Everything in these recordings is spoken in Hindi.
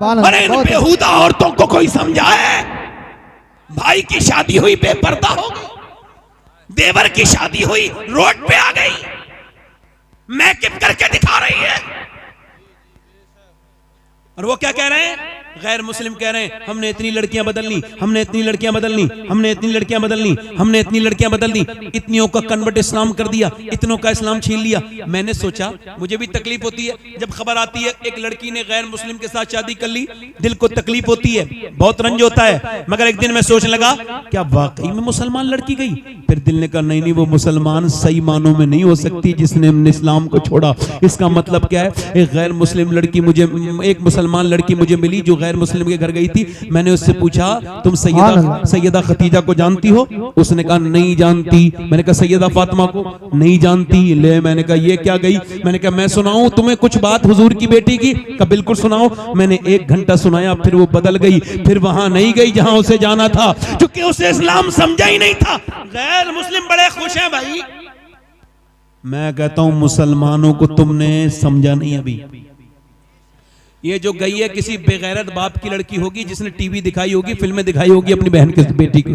अरे इन बेहुदा औरतों को कोई समझाए। भाई की शादी हुई बेपर्दा हो गई, देवर की शादी हुई रोड पे आ गई, मेकअप करके दिखा रही है। और वो क्या कह रहे हैं, गैर मुस्लिम कह रहे हैं हमने इतनी लड़कियां बदल ली, हमने इतनी लड़कियां बदल ली, हमने इतनी लड़कियां बदल ली, हमने इतनी लड़कियां बदल दी, इतनियों का कन्वर्ट इस्लाम कर दिया, इतनों का इस्लाम छीन लिया। मैंने सोचा, मुझे भी तकलीफ होती है जब खबर आती है एक लड़की ने गैर मुस्लिम के साथ शादी कर ली, दिल को तकलीफ होती है, बहुत रंज होता है। मगर एक दिन मैं सोचने लगा क्या वाकई में मुसलमान लड़की गई? फिर दिल ने कहा नहीं नहीं, वो मुसलमान सही मानों में नहीं हो सकती जिसने हमने इस्लाम को छोड़ा। इसका मतलब क्या है, एक गैर मुस्लिम लड़की मुझे, एक मुसलमान लड़की मुझे मिली जो गैर मुस्लिम के घर गई थी। मैंने उससे पूछा तुम सैयदा खतीजा को जानती हो? उसने कहा नहीं जानती। मैंने कहा सैयदा फातिमा को? नहीं जानती। ले मैंने कहा ये क्या गई? मैंने कहा मैं सुनाऊं तुम्हें कुछ बात हुजूर की बेटी की? कहा बिल्कुल सुनाओ। मैंने 1 घंटा सुनाया, फिर वो बदल गई, फिर वहां नहीं गई जहां उसे जाना था, क्योंकि उसे इस्लाम समझा ही नहीं था। गैर मुस्लिम बड़े खुश हैं भाई। मैं कहता हूं मुसलमानों को तुमने समझा नहीं अभी। ये जो गई है किसी बेगैरत बाप की लड़की होगी जिसने टीवी दिखाई होगी, फिल्में दिखाई होगी अपनी बहन की बेटी की,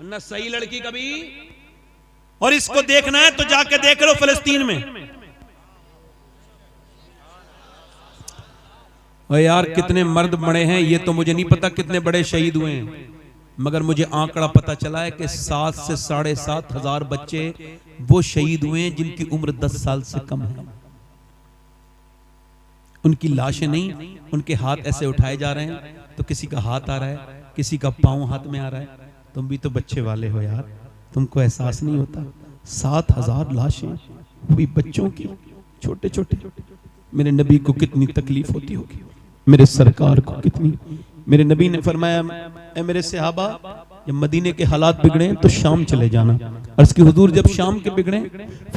ना सही लड़की कभी। और इसको देखना है तो जाके देख लो फिलिस्तीन में। और यार कितने मर्द मरे हैं ये तो मुझे नहीं पता, कितने बड़े शहीद हुए हैं, मगर मुझे आंकड़ा पता चला है कि 7 से 7,500 हजार बच्चे वो शहीद हुए हैं जिनकी उम्र 10 साल से कम है। उनकी लाशें नहीं, उनके हाथ ऐसे उठाए जा रहे हैं, तो किसी का हाथ आ रहा है, किसी का पांव हाथ में आ रहा है। तुम भी तो बच्चे वाले हो यार, तुमको एहसास नहीं होता? 7,000 लाशें, वो भी बच्चों की, छोटे छोटे। मेरे नबी को कितनी तकलीफ होती होगी, मेरे सरकार को कितनी। मेरे नबी ने फरमाया ए मेरे सहाबा, जब मदीने के हालात बिगड़े तो शाम चले जाना। अर्ज़ की हुजूर जब शाम के बिगड़े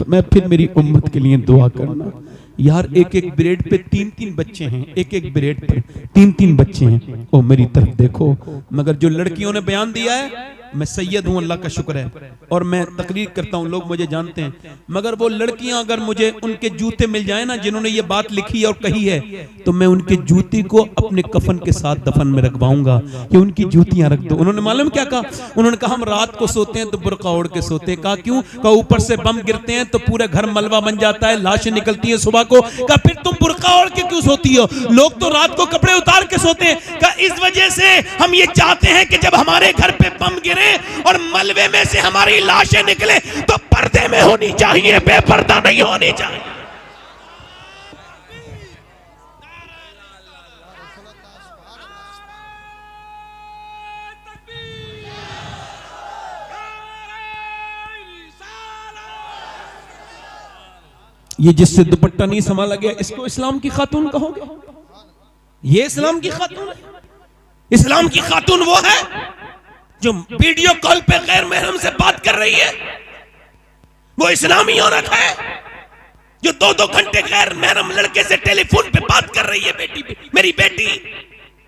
मैं फिर मेरी उम्मत के लिए दुआ करना। यार एक एक ब्रेड पे 3-3 बच्चे हैं, एक एक ब्रेड पे 3-3 बच्चे हैं। ओ मेरी तरफ देखो। मगर जो लड़कियों ने बयान दिया है, मैं सैयद हूं, अल्लाह का शुक्र है, और मैं तकरीर करता हूं, लोग मुझे जानते हैं। मगर वो लड़कियां अगर मुझे उनके जूते मिल जाए ना जिन्होंने ये बात लिखी और कही है, तो मैं उनके जूती को अपने कफन के साथ दफन में रखवाऊंगा कि उनकी जूतियां रख दो। उन्होंने मालूम क्या कहा? उन्होंने कहा हम रात को सोते हैं तो बुर्का ओढ़ के सोते हैं। कहा क्यों? कहा ऊपर से बम गिरते हैं तो पूरे घर मलबा बन जाता है, लाशें निकलती हैं सुबह को। कहा फिर तुम बुर्का ओढ़ के क्यों सोती हो? लोग तो रात को कपड़े उतार के सोते हैं। कहा इस वजह से हम ये चाहते हैं कि जब हमारे घर पे बम गिरे और मलबे में से हमारी लाशें निकले तो पर्दे में होनी चाहिए, बेपर्दा नहीं होनी चाहिए। ये जिससे दुपट्टा नहीं संभाला गया इसको इस्लाम की खातून कहोगे? ये इस्लाम की खातून है? इस्लाम की खातून वो है जो वीडियो कॉल पे गैर महरम से बात कर रही है, वो इस्लामी औरत है जो 2-2 घंटे गैर महरम लड़के से टेलीफोन पे बात कर रही है। बेटी, मेरी बेटी,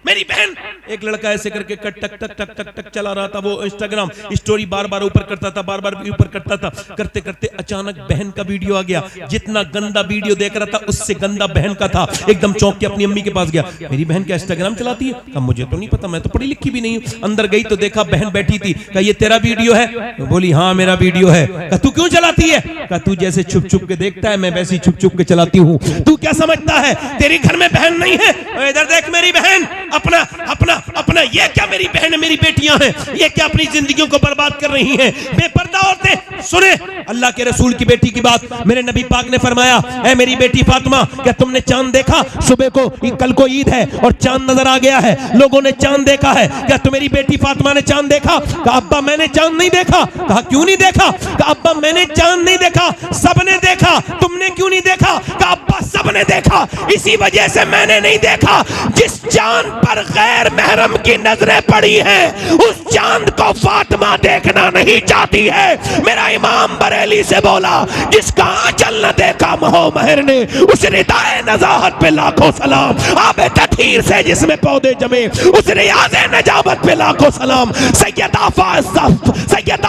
मेरी बहन। एक लड़का ऐसे करके टक टक टक टक टक टक चला रहा था, वो इंस्टाग्राम स्टोरी बार बार ऊपर करता था, बार बार ऊपर करता था। करते करते अचानक बहन का वीडियो आ गया। जितना गंदा वीडियो देख रहा था उससे गंदा बहन का था। एकदम चौंक के अपनी अम्मी के पास गया, मेरी बहन क्या इंस्टाग्राम चलाती है? कहा मुझे तो नहीं पता, मैं तो पढ़ी लिखी भी नहीं हूँ। अंदर गई तो देखा बहन बैठी थी। कहा ये तेरा वीडियो है? बोली हाँ मेरा वीडियो है। कहा तू क्यों चलाती है? कहा तू जैसे छुप छुप के देखता है मैं वैसे छुप छुप के चलाती हूँ। तू क्या समझता है तेरी घर में बहन नहीं है? इधर देख मेरी बहन, अपना अपना अपना। ये क्या मेरी बहन मेरी बेटियां हैं, ये क्या अपनी जिंदगियों को बर्बाद कर रही हैं? बेपर्दा औरतें। सुने अल्लाह के रसूल की बेटी की बात। मेरे नबी पाक ने फरमाया ऐ मेरी बेटी फातिमा, क्या तुमने चांद देखा? सुबह को कल को ईद है और चांद नजर आ गया है, लोगों ने चांद देखा है, क्या तुम्हारी बेटी फातिमा ने चांद देखा? कहा अब्बा मैंने चांद नहीं देखा। कहा क्यों नहीं देखा? कहा अब्बा मैंने चांद नहीं देखा, सबने देखा, तुमने क्यों नहीं देखा? कहा अब्बा सबने देखा, इसी वजह से मैंने नहीं देखा। जिस चांद पर गैर महरम की नजरें पड़ी हैं उस चांद को फातिमा देखना नहीं चाहती है। मेरा इमाम बरेली से बोला जिसका आंचल न देखा मोहमहर ने, उस रिदाए नजाहत पे लाखों सलाम। आबे तथीर से जिसमें पौधे जमे उस रियाज़े नजाबत पे लाखों सलाम। सैयदा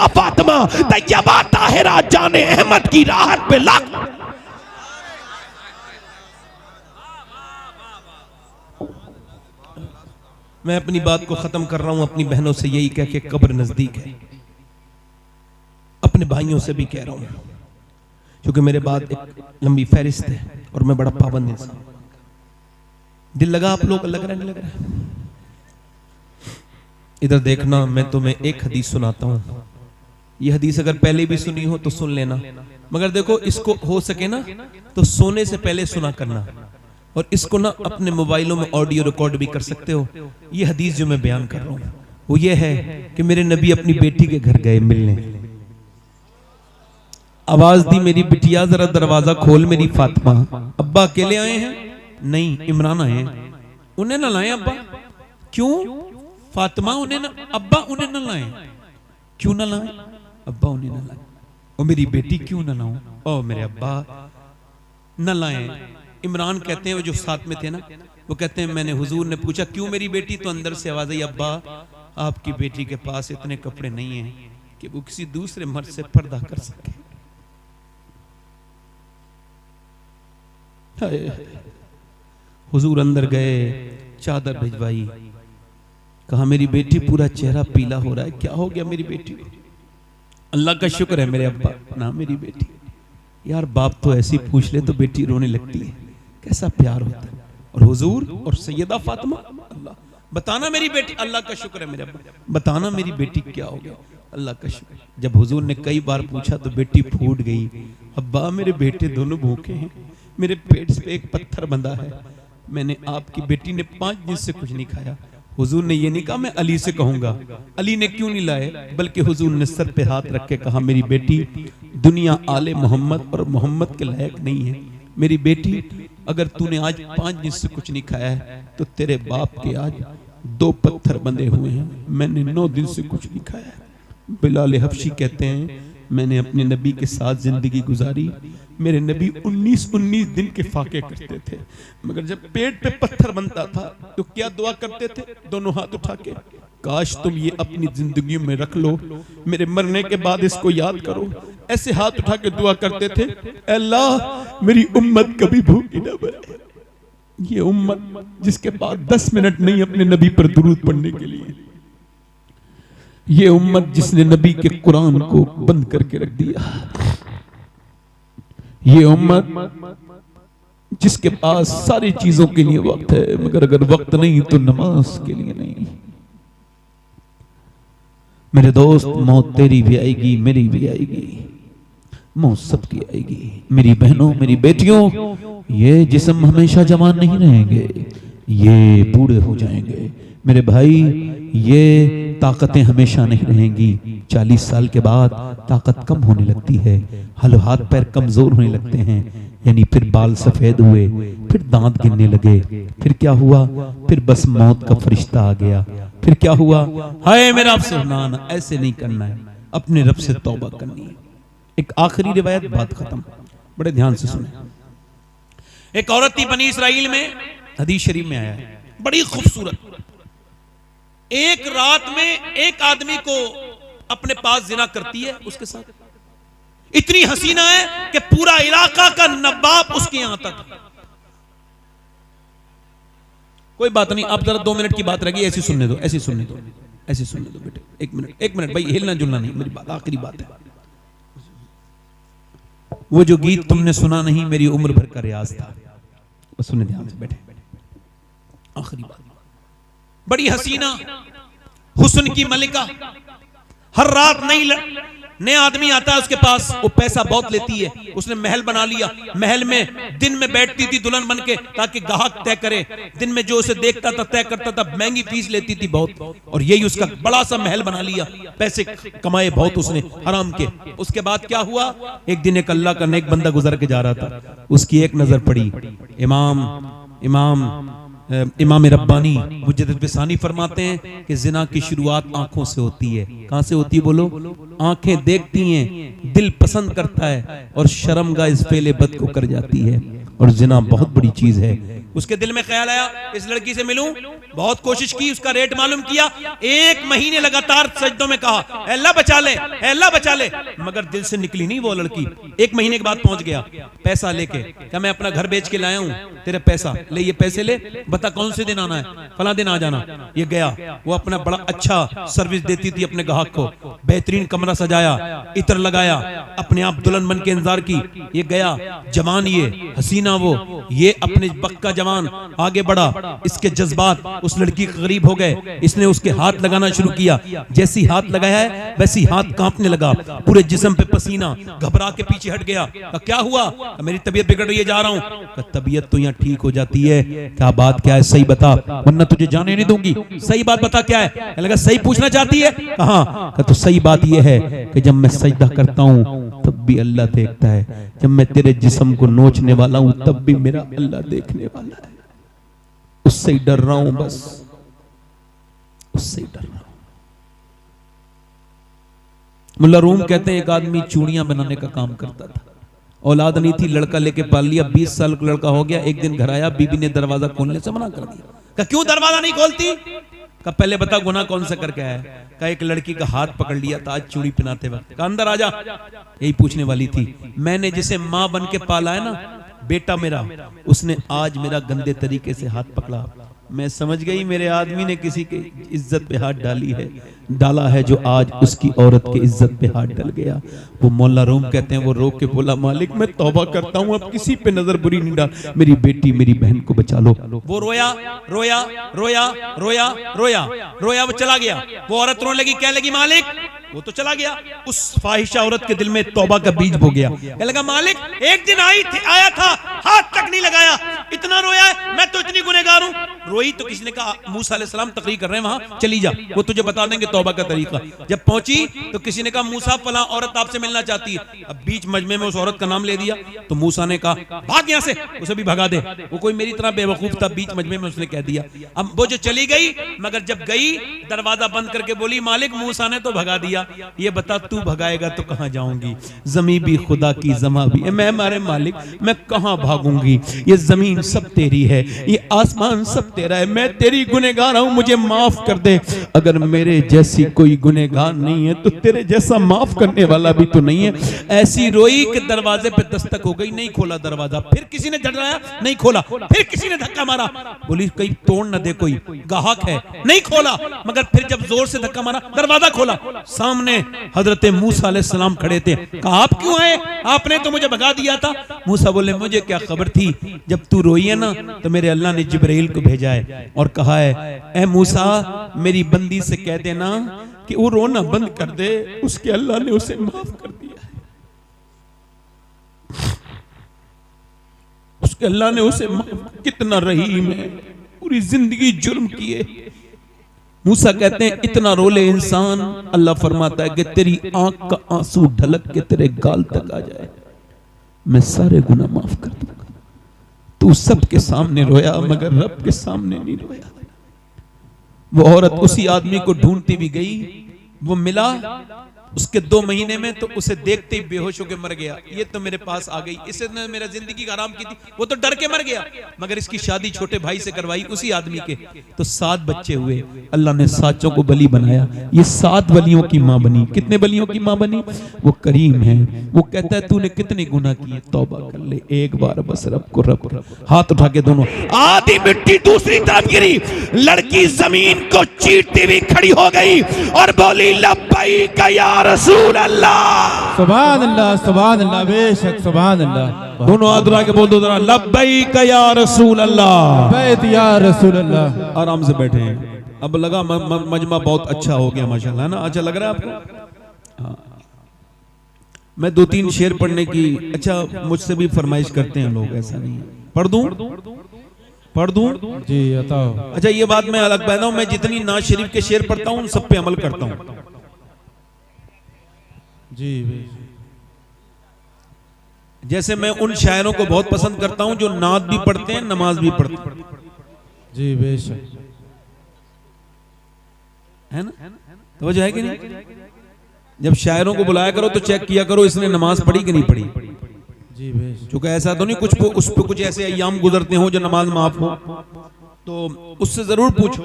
फातिमा तैयबा ताहिरा जाने अहमद की राहत पे लाख। मैं अपनी बात को खत्म कर रहा हूं अपनी बहनों से यही कह के, कब्र नजदीक है। अपने भाइयों से भी कह रहा हूं, क्योंकि मेरे बाद एक लंबी फहरिस्त है और मैं बड़ा पाबंद इंसान। दिल लगा आप लोग? लग रहा नहीं लग रहा? इधर देखना, मैं तुम्हें एक हदीस सुनाता हूं। ये हदीस अगर पहले भी सुनी हो तो सुन लेना, मगर देखो इसको हो सके ना तो सोने से पहले सुना करना, और इसको ना अपने मोबाइलों में ऑडियो रिकॉर्ड भी कर सकते हो। ये हदीस जो मैं बयान कर रहा हूं वो ये है कि मेरे नबी अपनी बेटी के घर गए मिलने। आवाज दी, मेरी बिटिया जरा दरवाजा खोल मेरी फातिमा। अब्बा अकेले आए हैं? नहीं, इमरान आए हैं। उन्हें ना लाए अब्बा? क्यों? फातिमा उन्हें ना, अब्बा उन्हें ना लाए। क्यों ना लाए? अब्बा उन्हें ना लाए। और मेरी बेटी क्यों ना लाऊं? ओ मेरे अब्बा न लाए। इमरान कहते हैं, वो जो साथ में थे ना, वो कहते हैं मैंने हुजूर ने पूछा क्यों मेरी बेटी, तो अंदर से आवाज आई, अब्बा आपकी बेटी के पास इतने कपड़े नहीं हैं कि वो किसी दूसरे मर्द से पर्दा कर सके। हुजूर अंदर गए, चादर भिजवाई, कहा मेरी बेटी पूरा चेहरा पीला हो रहा है, क्या हो गया मेरी बेटी को? अल्लाह का शुक्र है मेरे अब्बा ना मेरी बेटी। यार बाप तो ऐसी पूछ ले तो बेटी रोने लगती है, कैसा प्यार होता है। और हुजूर और सैयदा फातिमा, अल्लाह बताना मेरी बेटी, अल्लाह का शुक्र है मेरे अब्बा, बताना मेरी बेटी क्या हो गया, अल्लाह का शुक्र। जब हुजूर ने कई बार पूछा तो बेटी फूट गई, अब्बा मेरे बेटे दोनों भूखे हैं, मेरे पेट पे एक पत्थर बंधा है, मैंने आपकी बेटी ने 5 दिन से कुछ नहीं खाया। हुजूर ने ये नहीं कहा मैं अली से कहूंगा, अली ने क्यों नहीं लाए, बल्कि हुजूर ने सर पे हाथ रख के कहा मेरी बेटी दुनिया आले मोहम्मद और मोहम्मद के लायक नहीं है, मेरी बेटी अगर तूने आज 5 दिन से कुछ नहीं खाया है तो तेरे बाप के आज 2 पत्थर बंधे हुए हैं, मैंने 9 दिन से कुछ नहीं खाया है। बिलाल हबशी कहते हैं मैंने अपने नबी के साथ जिंदगी गुजारी, मेरे नबी 19 दिन के फाके करते थे, मगर जब पेट पे पत्थर बनता था तो क्या दुआ करते थे, दोनों हाथ उठा के, काश तुम ये अपनी जिंदगी में रख लो, मेरे मरने के बाद इसको याद करो। ऐसे हाथ उठा के दुआ करते थे, अल्लाह मेरी उम्मत कभी भूखी न मरे। ये उम्मत जिसके पास 10 मिनट नहीं अपने नबी पर दुरूद पढ़ने के लिए, ये उम्मत जिसने नबी के कुरान को बंद करके रख दिया, ये उम्मत जिसके पास सारी चीजों के लिए वक्त है, मगर अगर वक्त नहीं तो नमाज के लिए नहीं। मेरे दोस्त मौत तेरी भी आएगी, मेरी भी आएगी, मौत सबकी आएगी। मेरी बहनों मेरी बेटियों, ये जिस्म हमेशा जवान नहीं रहेंगे, ये बूढ़े हो जाएंगे। मेरे भाई ये ताकतें हमेशा नहीं रहेंगी, 40 साल के बाद ताकत कम होने लगती है, हाथ पैर कमजोर होने लगते हैं, यानी फिर बाल सफेद हुए, फिर दांत गिरने लगे, फिर क्या हुआ, फिर बस मौत का फरिश्ता आ गया, फिर क्या हुआ, हाय मेरा आपसे ना ऐसे नहीं करना है, अपने रब से तौबा करनी है। एक आखिरी रिवायत, बात खत्म, बड़े ध्यान से सुने। एक औरत थी बनी इसराइल में, हदीस शरीफ में आया है, बड़ी खूबसूरत, एक रात में एक आदमी को अपने पास जिना करती है, उसके साथ इतनी हसीना है कि पूरा इलाका का नवाब उसके यहां तक। कोई बात नहीं, आप जरा 2 मिनट की बात रहेगी, ऐसी सुनने दो, ऐसी सुनने दो, ऐसी सुनने दो बेटे, 1 मिनट भाई, हिलना जुलना नहीं, मेरी बात आखिरी बात है। वो जो गीत तुमने सुना नहीं मेरी उम्र भर का रियाज था, बस सुनने ध्यान से बैठे, आखिरी बात। बड़ी हसीना हुस्न की मलिका, हर रात नया आदमी आता है उसके पास, वो पैसा बहुत लेती है, उसने महल बना लिया, महल में दिन में बैठती थी दुल्हन बन के ताकि ग्राहक तय करे, दिन में जो उसे देखता था तय करता था, महंगी फीस लेती थी बहुत, और यही उसका बड़ा सा महल बना लिया, पैसे कमाए बहुत उसने हराम के। उसके बाद क्या हुआ, एक दिन एक अल्लाह का नेक बंदा गुजर के जा रहा था, उसकी एक नजर पड़ी, इमाम रब्बानी मुजद्दिद बिसानी फरमाते हैं कि जिना की शुरुआत आंखों से होती है। कहां से होती है बोलो? आंखें देखती हैं, दिल पसंद करता है और शर्मगाह इस फेले बद को कर जाती है, और जिना बहुत बड़ी चीज है। उसके दिल में ख्याल आया इस लड़की से मिलूं, बहुत कोशिश की, उसका रेट मालूम किया, 1 महीने लगातार सजदों में कहा अल्लाह बचा ले, अल्लाह बचा ले, मगर दिल से निकली नहीं वो लड़की। 1 महीने के बाद पहुंच गया पैसा लेके, क्या मैं अपना घर बेच के लाया हूं, तेरे पैसा ले, ये पैसे ले, बता कौन से दिन आना है, फला दिन आ जाना। ये गया, वो अपना बड़ा अच्छा सर्विस देती थी अपने ग्राहक को, बेहतरीन कमरा सजाया, इत्र लगाया, अपने आप दुल्हन बन के इंतजार की। ये गया, जवान ये हसीना वो, ये अपने पक्का जवान आगे बढ़ा, इसके जज्बात उस लड़की के करीब हो गए, इसने उसके हाथ लगाना शुरू किया। जैसी हाथ लगाया है वैसी हाथ कांपने लगा, पूरे जिस्म पे पसीना, घबरा के पीछे हट गया। क्या हुआ? मेरी तबीयत बिगड़ रही है, जा रहा हूं। तबीयत तो यहाँ ठीक हो जाती है, क्या बात क्या है, सही बता वरना तुझे जाने नहीं दूंगी, सही बात बता क्या है। लगा सही पूछना चाहती है, कहा तो सही बात यह है कि जब मैं सजदा करता हूँ तब भी अल्लाह देखता है, जब मैं तेरे जिस्म को नोचने वाला हूं तब भी मेरा अल्लाह देखने वाला है। उससे ही डर रहा हूं, बस उससे ही डर रहा हूं। मुल्ला रूम कहते हैं एक आदमी चूड़ियां बनाने का काम करता था, औलाद नहीं थी, लड़का लेके पाल लिया, 20 साल का लड़का हो गया। एक दिन घर आया, बीबी ने दरवाजा खोलने से मना कर दिया। कहा क्यों दरवाजा नहीं खोलती? कहा पहले बता गुनाह कौन सा करके आया है? कहा एक लड़की का हाथ पकड़ लिया था आज चूड़ी पहनाते वक्त। कहा अंदर आजा, यही पूछने वाली थी। मैंने जिसे माँ बन के पाला है ना, बेटा मेरा, उसने आज मेरा गंदे तरीके से हाथ पकड़ा। मैं समझ गई मेरे आदमी ने किसी की इज्जत पे हाथ डाला है जो आज उसकी औरत की इज्जत पे हाथ डाल गया। वो मौला रूम कहते हैं, वो रो के बोला मालिक मैं तौबा करता हूँ, अब किसी पे नजर बुरी नहीं डाल, मेरी बेटी मेरी बहन को बचा लो। वो रोया रोया रोया रोया रोया रोया, वो चला गया। वो औरत रोने लगी, क्या लगी मालिक, वो तो चला गया। उस फाहिशा औरत के दिल में तौबा का बीज बो गया। क्या लगा मालिक एक दिन आया था, हाथ तक नहीं लगाया, इतना रोया है, मैं तो इतनी गुनहगार हूं। रोई तो किसी ने कहा मूसा अलैहिस्सलाम तकरीर कर रहे हैं वहां, चली जा, वो तुझे बता देंगे तौबा का तरीका। जब पहुंची तो किसी ने कहा मूसा फला औरत आपसे मिलना चाहती है। अब बीच मजमे में उस औरत का नाम ले दिया तो मूसा ने कहा भाग यहां से, उसे भी भगा दे। वो कोई मेरी तरह बेवकूफ था, बीच मजमे में उसने कह दिया। अब वो जो चली गई, मगर जब गई दरवाजा बंद करके बोली मालिक मूसा ने तो भगा दिया, ये बता तू भगाएगा तो कहां जाऊंगी? जमी भी खुदा की, जमा भी मैं मारे मालिक, मैं कहां भागूंगी? ये जमीन सब तेरी है, ये आसमान सब तेरा है, मैं तेरी गुनहगार हूं, मुझे माफ कर दे। अगर मेरे जैसी कोई गुनहगार नहीं है तो तेरे जैसा माफ करने वाला भी तो नहीं है। ऐसी रोई कि दरवाजे पे दस्तक हो गई, नहीं खोला दरवाजा। फिर किसी ने झटराया, नहीं खोला। फिर किसी ने धक्का मारा, बोली कहीं तोड़ न दे, कोई गाहक है, नहीं खोला। मगर फिर जब जोर से धक्का मारा, दरवाजा खोला, सामने हजरत मूसा अलैहिस्सलाम खड़े थे। कहा आप क्यों आए? आपने तो मुझे भगा दिया था। मूसा बोले मुझे क्या खबर थी, जब तू रोई है ना तो मेरे अल्लाह ने जिब्राइल को भेजा है और कहा है ए मूसा मेरी बंदी से कह देना कि वो रोना बंद कर दे, उसके अल्लाह ने उसे माफ कर दिया है, उसके अल्लाह ने उसे माफ। कितना रहीम है, पूरी जिंदगी जुर्म किए। मूसा कहते हैं इतना रोले इंसान, अल्लाह फरमाता है कि तेरी आंख का आंसू ढलक के तेरे गाल तक आ जाए, मैं सारे गुनाह माफ कर दूंगा। तू सबके सामने रोया मगर रब के सामने नहीं रोया। वो औरत उसी आदमी को ढूंढती भी गई, वो मिला, उसके 2 महीने में तो उसे देखते ही बेहोश होकर मर गया। ये तो मेरे पास आ गई, इसने मेरा जिंदगी हराम की थी, वो तो डर के मर गया। मगर इसकी शादी छोटे भाई से करवाई उसी आदमी के, तो 7 बच्चे हुए। अल्लाह ने 7 को बली बनाया। ये 7 बलियों की माँ बनी। कितने बलियों की माँ बनी? वो करीम है। वो कहता है तूने कितने गुनाह किए, तौबा कर ले एक बार बस, रब को रब। हाथ उठा के दोनों, आधी मिट्टी दूसरी तरफ गिरी, लड़की जमीन को चीरती हुई खड़ी हो गई और बोली लब्बैक या रसूल अल्लाह। सुभान अल्लाह, सुभान अल्लाह, बेशक सुभान अल्लाह। दोनों हाथ उठा के बोल दो जरा, लब्बैक या रसूल अल्लाह, लब्बैक या रसूल अल्लाह। आराम से बैठे हैं। अब लगा मजमा बहुत अच्छा हो गया माशाल्लाह, है ना? अच्छा लग रहा है आपको? हाँ। मैं 2-3 शेर पढ़ने की, अच्छा मुझसे भी फरमाइश करते हैं लोग, ऐसा नहीं है। पढ़ दूं जी बताओ। अच्छा ये बात मैं अलग कहता हूं, मैं जितनी नाज शरीफ के शेर पढ़ता हूं उन सब पे अमल करता हूं जी। जैसे मैं उन शायरों को बहुत पसंद करता हूं जो नात भी पढ़ते हैं, नमाज भी पढ़ते हैं जी, बेशक, है ना? तो वजह है कि नहीं? जब शायरों को बुलाया करो तो चेक किया करो इसने नमाज पढ़ी कि नहीं पढ़ी जी, बेशक। चूंकि ऐसा तो नहीं कुछ उस पे कुछ ऐसे अय्याम गुजरते हो जो नमाज माफ हो, तो उससे जरूर पूछो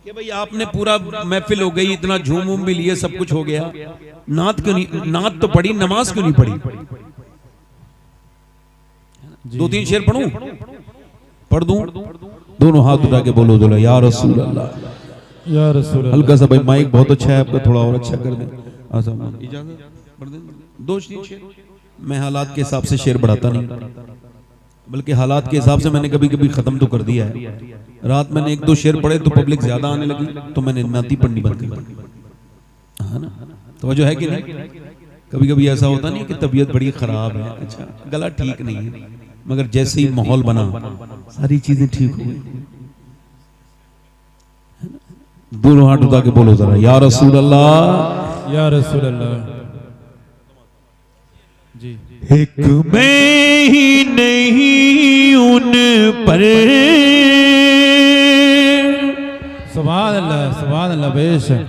कि भाई आपने पूरा महफिल हो गई, इतना झूम उम भी लिए, सब कुछ हो गया, नात क्यों नहीं, नात तो पढ़ी, नमाज क्यों नहीं पढ़ी? 2-3 शेर पढ़ूं? पढ़ दूं? दोनों हाथ उठा के बोलो जरा या रसूल अल्लाह। या रसूल अल्लाह। हल्का सा भाई माइक बहुत अच्छा है आपका, थोड़ा और अच्छा कर दें। इजाजत पढ़ दें? दो शेर। मैं हालात के हिसाब से शेर बढ़ाता नहीं, बल्कि हालात के हिसाब से मैंने कभी कभी खत्म तो कर दिया है। रात मैंने एक दो शेर पढ़े तो पब्लिक ज्यादा आने लगी, तो मैंने नाती पढ़नी बंद कर दी, है ना? तो जो है कि नहीं, कभी कभी ऐसा होता नहीं कि तबीयत बड़ी खराब है, अच्छा गला ठीक नहीं है, मगर जैसे ही माहौल बना सारी चीजें ठीक हो गई। दोनों हाथ उठा के बोलो जरा या रसूल अल्लाह। या रसूल अल्लाह। जी। एक मैं ही नहीं उन पर, सुभान अल्लाह, सुभान अल्लाह, बेशक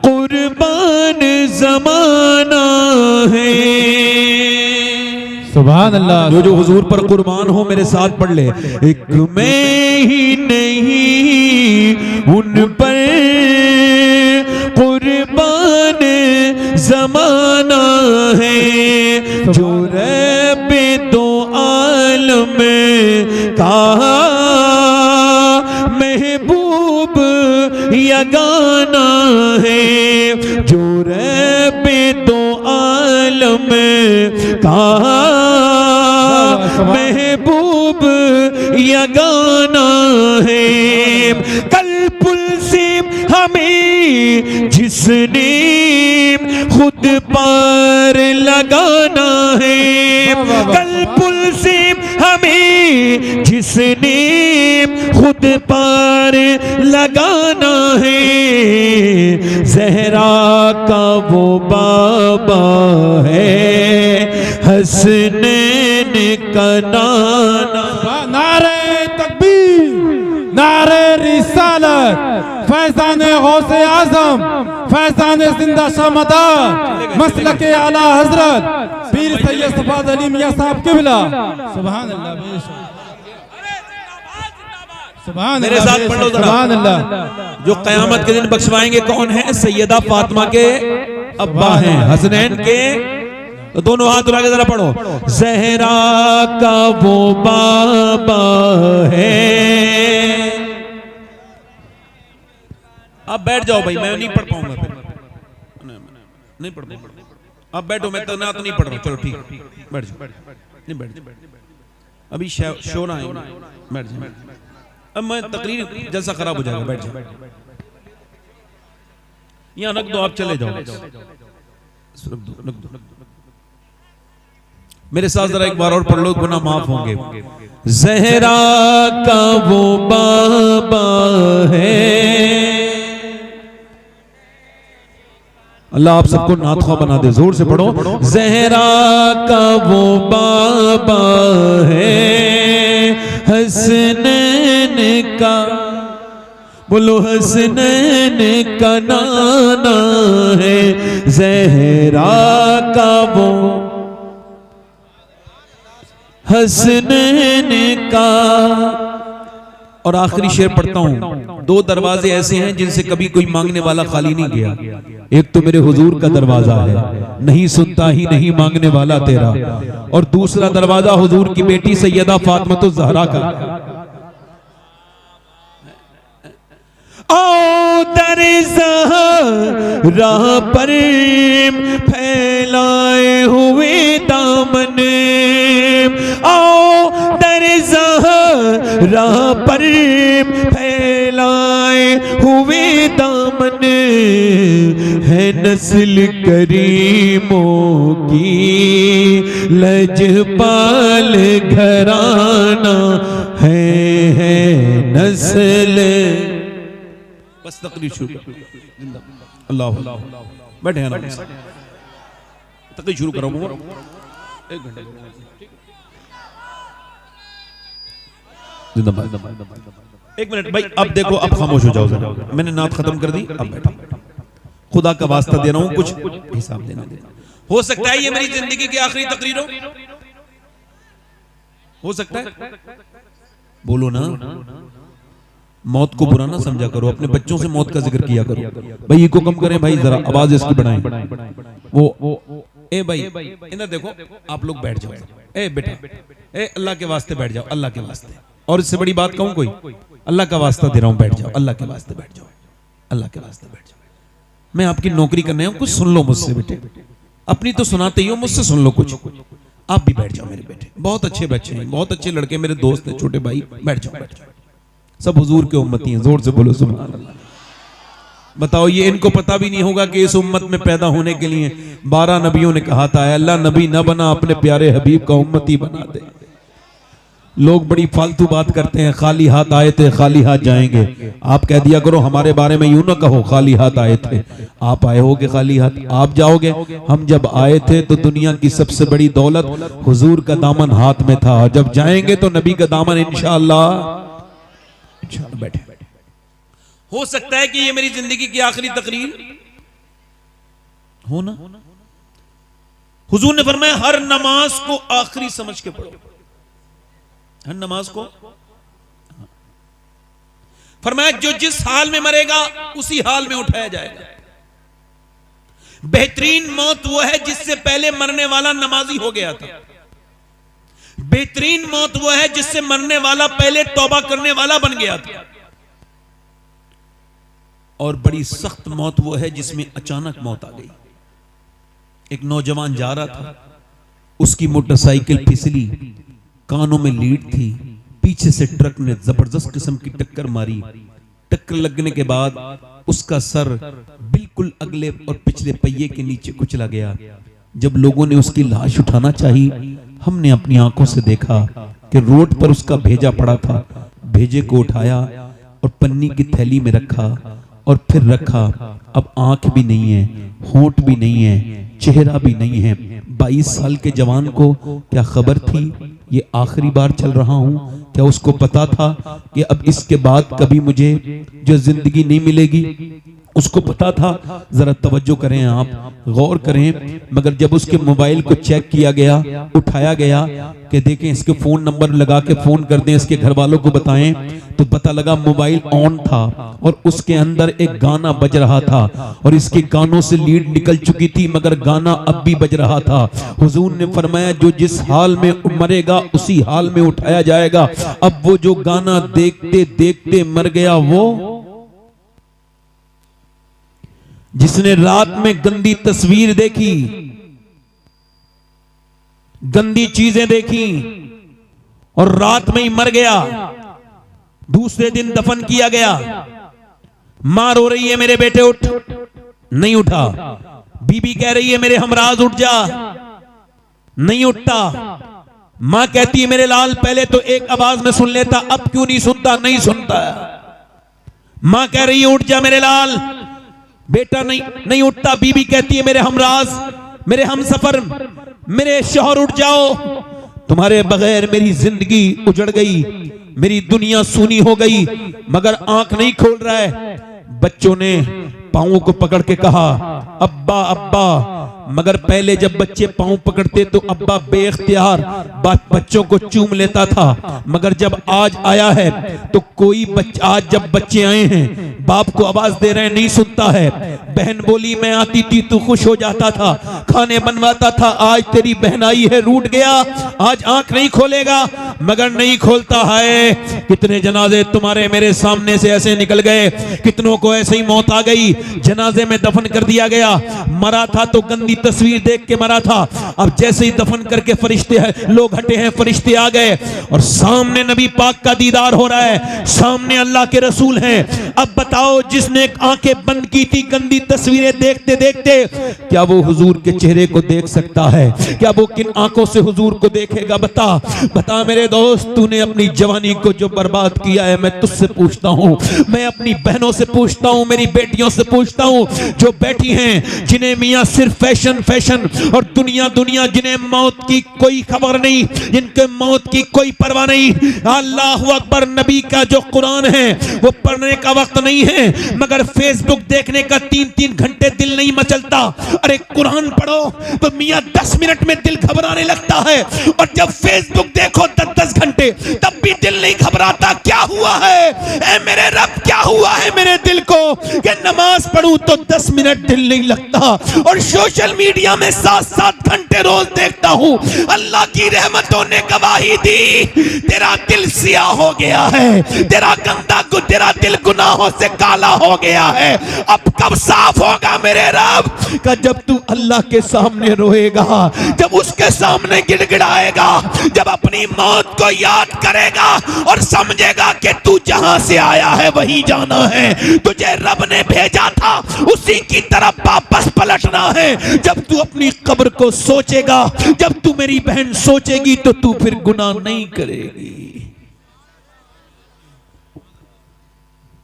कुर्बान जमाना है। सुभान अल्लाह। जो हुजूर पर कुर्बान हो मेरे साथ पढ़ ले। एक मैं ही नहीं उन पर, कुर्बान जमाना है, जो रब्बे दो आलम का महबूब यगाना है, जो रब्बे दो आलम का महबूब यगाना है। कल पुल से हमें जिसने खुद पार लगाना है, कल पुल से हमें जिसने खुद पार लगाना है, ज़हरा का वो बाबा है, हसनैन का नाना। नारे तकबीर, नारे रिसालत, फैज़ान गौसे आज़म, फैज़ान जिंदा शामदार, मसलके आला हजरत पीर सैयद सफाद अली मियां साहब किबला। सुभान अल्लाह, बेशक सुभान मेरे अल्लाह, साथ पढ़ो जरा। सुभान अल्लाह। जो कयामत के दिन बख्शवाएंगे कौन है? सैयदा फातिमा के अब्बा हैं, हसनैन के। तो दोनों हाथ उठा के जरा पढ़ो। ज़हरा का वो बाबा है। आप बैठ जाओ भाई, मैं नहीं पढ़ पाऊंगा फिर, नहीं पढ़ पाऊंगा। आप बैठो, मैं तो ना तो नहीं पढ़ रहा। चलो ठीक, बैठ जाओ। नहीं बैठ जाओ, अभी शोर आए, बैठ जाओ। अब मैं तकरीर जैसा खराब हो जाएगा, बैठ जाओ। यहाँ रख दो, आप चले जाओ, रख दो। मेरे साथ जरा एक बार और पढ़ लो, गुनाह माफ होंगे। ज़हरा का वो बाबा है। अल्लाह आप सबको नातख़्वा बना दे, जोर से पढ़ो। ज़हरा का वो बाबा है, हसनैन का, बोलो हसनैन का नाना है, ज़हरा का वो हसनैन का। और आखिरी शेर पढ़ता हूं। दो दरवाजे ऐसे हैं जिनसे कभी कोई मांगने वाला खाली नहीं गया। एक तो मेरे हुजूर का दरवाजा है, नहीं सुनता ही नहीं मांगने वाला तेरा, और दूसरा दरवाजा हुजूर की बेटी सैयदा फातिमा ज़हरा का। आओ दर ज़हरा पर फैलाए हुए दामन, आओ दर ज़हरा पर फैलाए हुए दामन, है नस्ल करीमों की लजपाल घराना है नस्ल। बस तकरीर शुरू। अल्लाह बैठे हैं ना, तकरीर शुरू करो। 1 घंटे जिंदाबाद। 1 मिनट भाई, अब देखो, अब खामोश हो जाओ जरा। मैंने नात खत्म कर दी, अब बैठो। खुदा का वास्ता दे रहा हूं, कुछ हिसाब देना देना। हो सकता है ये मेरी जिंदगी की आखिरी तकरीर हो सकता है। बोलो ना, मौत को बुरा ना समझा करो, अपने बच्चों से मौत का जिक्र किया करो। भाई इको कम करें भाई, जरा आवाज इसकी बढ़ाएं। वो ए भाई इधर देखो, आप लोग बैठ जाओ। ए बेटा, ए अल्लाह के वास्ते बैठ जाओ, अल्लाह के वास्ते। और इससे बड़ी बात कहूं कोई? अल्लाह का वास्ता दे रहा हूं, बैठ जाओ, अल्लाह के वास्ते बैठ जाओ, अल्लाह के वास्ते बैठ जाओ। मैं आपकी नौकरी करने हूं, कुछ सुन लो मुझसे बेटे। अपनी तो सुनाते ही हो, मुझसे सुन लो कुछ। आप भी बैठ जाओ मेरे बेटे, बहुत अच्छे बच्चे हैं, बहुत अच्छे लड़के मेरे दोस्त हैं, छोटे भाई, बैठ जाओ बैठ जाओ। सब हुजूर के उम्मती हैं, जोर से बोलो सुभान अल्लाह। बताओ, ये इनको पता भी नहीं होगा कि इस उम्मत में पैदा होने के लिए 12 नबियों ने कहा था, अल्लाह नबी न बना, अपने प्यारे हबीब का उम्मती बना दे। लोग बड़ी फालतू बात करते हैं, खाली हाथ आए थे खाली हाथ जाएंगे। आप कह दिया करो हमारे बारे में यूं ना कहो खाली हाथ आए थे। आप आए होगे खाली हाथ, आप जाओगे। हम जब आए थे तो दुनिया की सबसे बड़ी दौलत हुजूर का दामन हाथ में था, जब जाएंगे तो नबी का दामन इंशाअल्लाह। बैठे, हो सकता है कि ये मेरी जिंदगी की आखिरी तकरीर हो ना। हुजूर ने फरमाया हर नमाज को आखिरी समझ के पढ़ो, हर नमाज को। फरमाया जो जिस हाल में मरेगा उसी हाल में उठाया जाएगा। बेहतरीन मौत वो है जिससे पहले मरने वाला नमाजी हो गया था। बेहतरीन मौत वो है जिससे मरने वाला पहले तौबा करने वाला बन गया था। और बड़ी सख्त मौत वो है जिसमें अचानक मौत आ गई। एक नौजवान जा रहा था, उसकी मोटरसाइकिल फिसली, कानों में लीड थी, पीछे से ट्रक ने जबरदस्त किस्म की टक्कर मारी। टक्कर लगने के बाद उसका सर बिल्कुल अगले और पिछले पहिए के नीचे कुचला गया। जब लोगों ने उसकी लाश उठाना चाही, हमने अपनी आंखों से देखा कि रोड पर उसका भेजा पड़ा था। भेजे को उठाया और पन्नी की थैली में रखा और फिर रखा। अब आंख भी नहीं है, होंठ भी नहीं है, चेहरा भी नहीं है। 22 साल के जवान को क्या खबर थी ये आखिरी बार चल रहा हूं? क्या उसको पता था कि अब इसके बाद कभी मुझे जो जिंदगी नहीं मिलेगी? उसको पता था? जरा तवज्जो करें, आप गौर करें। मगर जब उसके मोबाइल को चेक किया गया, उठाया गया कि देखें इसके फोन नंबर लगा के फोन कर दें, इसके घर वालों को बताएं, तो पता लगा मोबाइल ऑन था और उसके अंदर एक गाना बज रहा था और इसके कानों से लीड निकल चुकी थी मगर गाना अब भी बज रहा था। हुजूर ने फरमाया जो जिस हाल में मरेगा उसी हाल में उठाया जाएगा। अब वो जो गाना देखते देखते मर गया, वो जिसने रात में गंदी तस्वीर देखी, गंदी चीजें देखी और रात में ही मर गया, दूसरे दिन दफन किया गया। मां रो रही है मेरे बेटे उठ, नहीं उठा। बीबी कह रही है मेरे हमराज उठ जा, नहीं उठता। मां कहती है मेरे लाल पहले तो एक आवाज में सुन लेता, अब क्यों नहीं सुनता? नहीं सुनता। मां कह रही है उठ जा मेरे लाल, बेटा नहीं उठता। बीबी कहती है मेरे हमराज, मेरे हमसफर, मेरे शौहर उठ जाओ, तुम्हारे बगैर मेरी जिंदगी उजड़ गई, मेरी दुनिया सूनी हो गई। मगर आंख नहीं खोल रहा है। बच्चों ने पांवों को पकड़ के कहा अब्बा अब्बा, मगर पहले जब बच्चे पांव पकड़ते तो अब्बा बेइख्तियार बच्चों को चूम लेता था। मगर जब आज आया है तो कोई बच्चा, आज जब बच्चे आए हैं बाप को आवाज दे रहे हैं, नहीं सुनता है। बहन बोली मैं आती थी तू खुश हो जाता था, खाने बनवाता था, आज तेरी बहन आई है रूठ गया, आज आंख नहीं खोलेगा। मगर नहीं खोलता है। कितने जनाजे तुम्हारे मेरे सामने से ऐसे निकल गए, कितनों को ऐसे ही मौत आ गई, जनाजे में दफन कर दिया गया। मरा था तो गंदी तस्वीर देख के मरा था, अब जैसे ही दफन करके फरिश्ते लोग हटे हैं, फरिश्ते आ गए और सामने नबी पाक का दीदार हो रहा है, सामने अल्लाह के रसूल हैं। अब बताओ जिसने आंखें बंद की थी गंदी तस्वीरें देखते देखते, क्या वो हुजूर के चेहरे को देख सकता है? क्या वो किन आंखों से हुजूर को देखेगा? बता बता मेरे दोस्त, तूने अपनी जवानी को जो बर्बाद किया है, मैं तुझसे पूछता हूं, मैं अपनी बहनों से पूछता हूं, मेरी बेटियों से पूछता हूं जो बैठी हैं, जिन्हें मियां सिर्फ फैशन फैशन और दुनिया दुनिया, जिन्हें मौत की कोई खबर नहीं, जिनके मौत की कोई परवाह नहीं। अल्लाहु अकबर, नबी का जो कुरान है वो पढ़ने का वक्त नहीं है, मगर फेसबुक देखने का 3-3 घंटे दिल नहीं मचलता। अरे कुरान पढ़ो तो मियां 10 मिनट में दिल घबराने लगता है, और जब फेसबुक देखो 10-10 घंटे तब भी दिल नहीं घबराता। क्या हुआ है? ए मेरे रब, क्या हुआ है मेरे दिल को? कि नमाज पढ़ूं तो 10 मिनट दिल नहीं लगता, और सोशल मीडिया में 7-7 घंटे रोज देखता हूं। अल्लाह की रहमतों ने गवाही दी, तेरा दिल सियाह हो गया है, तेरा दिल गुनाहों से काला हो गया है। अब कब साफ होगा मेरे रब? का जब तू अल्लाह के सामने रोएगा, जब उसके सामने गिड़गिड़ाएगा, जब अपनी मौत को याद करेगा और समझेगा कि तू जहां से आया है वही जाना है, तुझे रब ने भेजा था उसी की तरफ वापस पलटना है। जब तू अपनी कब्र को सोचेगा, जब तू मेरी बहन सोचेगी, तो तू फिर गुनाह नहीं करेगी।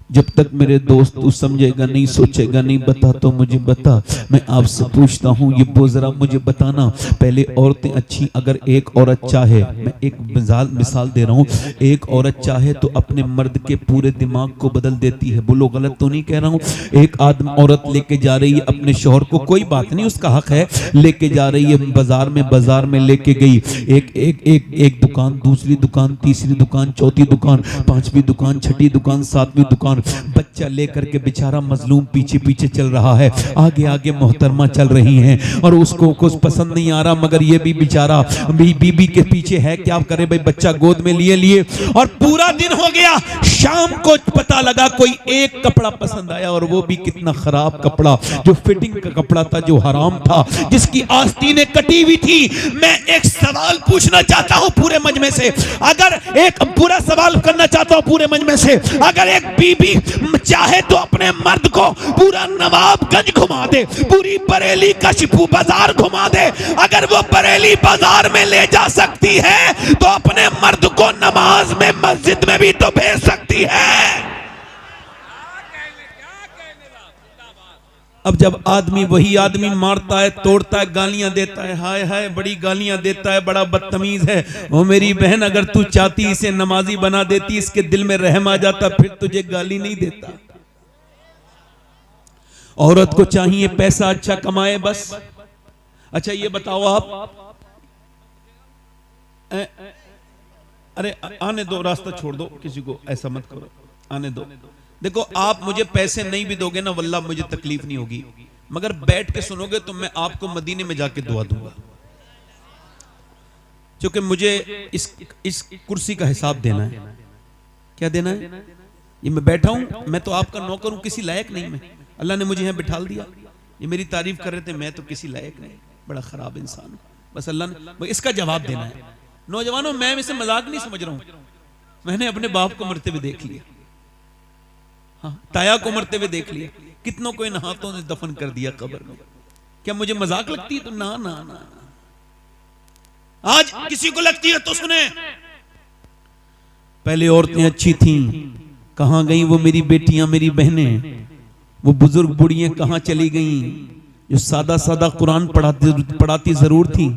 जब तक मेरे दोस्त तू समझेगा नहीं, सोचेगा नहीं, बता तो मुझे बता। मैं आपसे पूछता हूँ, ये बोझरा मुझे बताना, पहले औरतें अच्छी, अगर एक औरत चाहे, मैं एक मिसाल दे रहा हूँ, एक औरत चाहे तो अपने मर्द के पूरे दिमाग को बदल देती है। बोलो गलत तो नहीं कह रहा हूँ? एक औरत लेके जा रही है अपने शौहर को, कोई बात नहीं, उसका हक है, लेके जा रही है बाजार में लेके गई, एक दुकान, दूसरी दुकान, तीसरी दुकान, चौथी दुकान, पांचवी दुकान, छठी दुकान, सातवीं दुकान, बच्चा लेकर के बेचारा मजलूम पीछे पीछे चल रहा है, आगे आगे मोहतरमा चल रही हैं, और उसको कुछ पसंद नहीं आ रहा, मगर ये भी बेचारा बीबी के पीछे है, क्या करे भाई, बच्चा गोद में लिए और पूरा दिन हो गया। शाम को पता लगा कोई एक कपड़ा पसंद आया, और वो भी कितना खराब कपड़ा, जो फिटिंग का कपड़ा था, जो हराम था, जिसकी आस्तीनें कटी हुई थी। मैं एक सवाल पूछना चाहता हूं पूरे मजमे से, अगर एक पूरा सवाल करना चाहता हूं पूरे मजमे से, अगर एक बीबी चाहे तो अपने मर्द को पूरा नवाबगंज घुमा दे, पूरी बरेली कशपू बाजार घुमा दे, अगर वो बरेली बाजार में ले जा सकती है तो अपने मर्द को नमाज में, मस्जिद में भी तो भेज सकती है। अब जब वही आदमी मारता है, तोड़ता है, गालियां देता है, हाय हाय बड़ी गालियां देता है, बड़ा बदतमीज है, वो मेरी बहन अगर तू चाहती इसे नमाजी बना देती, इसके दिल में रहम आ जाता, फिर तुझे गाली नहीं देता। औरत को चाहिए पैसा अच्छा कमाए बस। अच्छा ये बताओ आप, अरे आने दो, रास्ता छोड़ दो, किसी को ऐसा मत करो, आने दो। देखो आप मुझे पैसे नहीं भी दोगे ना, वल्लाह मुझे तकलीफ नहीं होगी, मगर बैठ के सुनोगे तो मैं आपको मदीने में जाके दुआ दूंगा, क्योंकि मुझे इस कुर्सी का हिसाब देना है। क्या देना है? ये मैं बैठा हूं, मैं तो आपका नौकर हूं, किसी लायक नहीं मैं, अल्लाह ने मुझे यहां बिठाल दिया। ये मेरी तारीफ कर रहे थे, मैं तो किसी लायक नहीं, बड़ा खराब इंसान हूं, बस अल्लाह ने इसका जवाब देना है। नौजवानों, मैं इसे मजाक नहीं समझ रहा हूं, मैंने अपने बाप को मरते हुए देख लिया, हाँ, ताया को मरते हुए देख लिया, कितनों को इन हाथों ने दफन कर दिया कब्र में। क्या मुझे मजाक लगती है? तो ना ना ना, आज किसी को लगती है तो सुने। पहले औरतें अच्छी थीं, कहां गई वो मेरी बेटियां, मेरी बहनें? वो बुजुर्ग बुढ़ियां कहां चली गईं, जो सादा सादा कुरान पढ़ाती जरूर थी,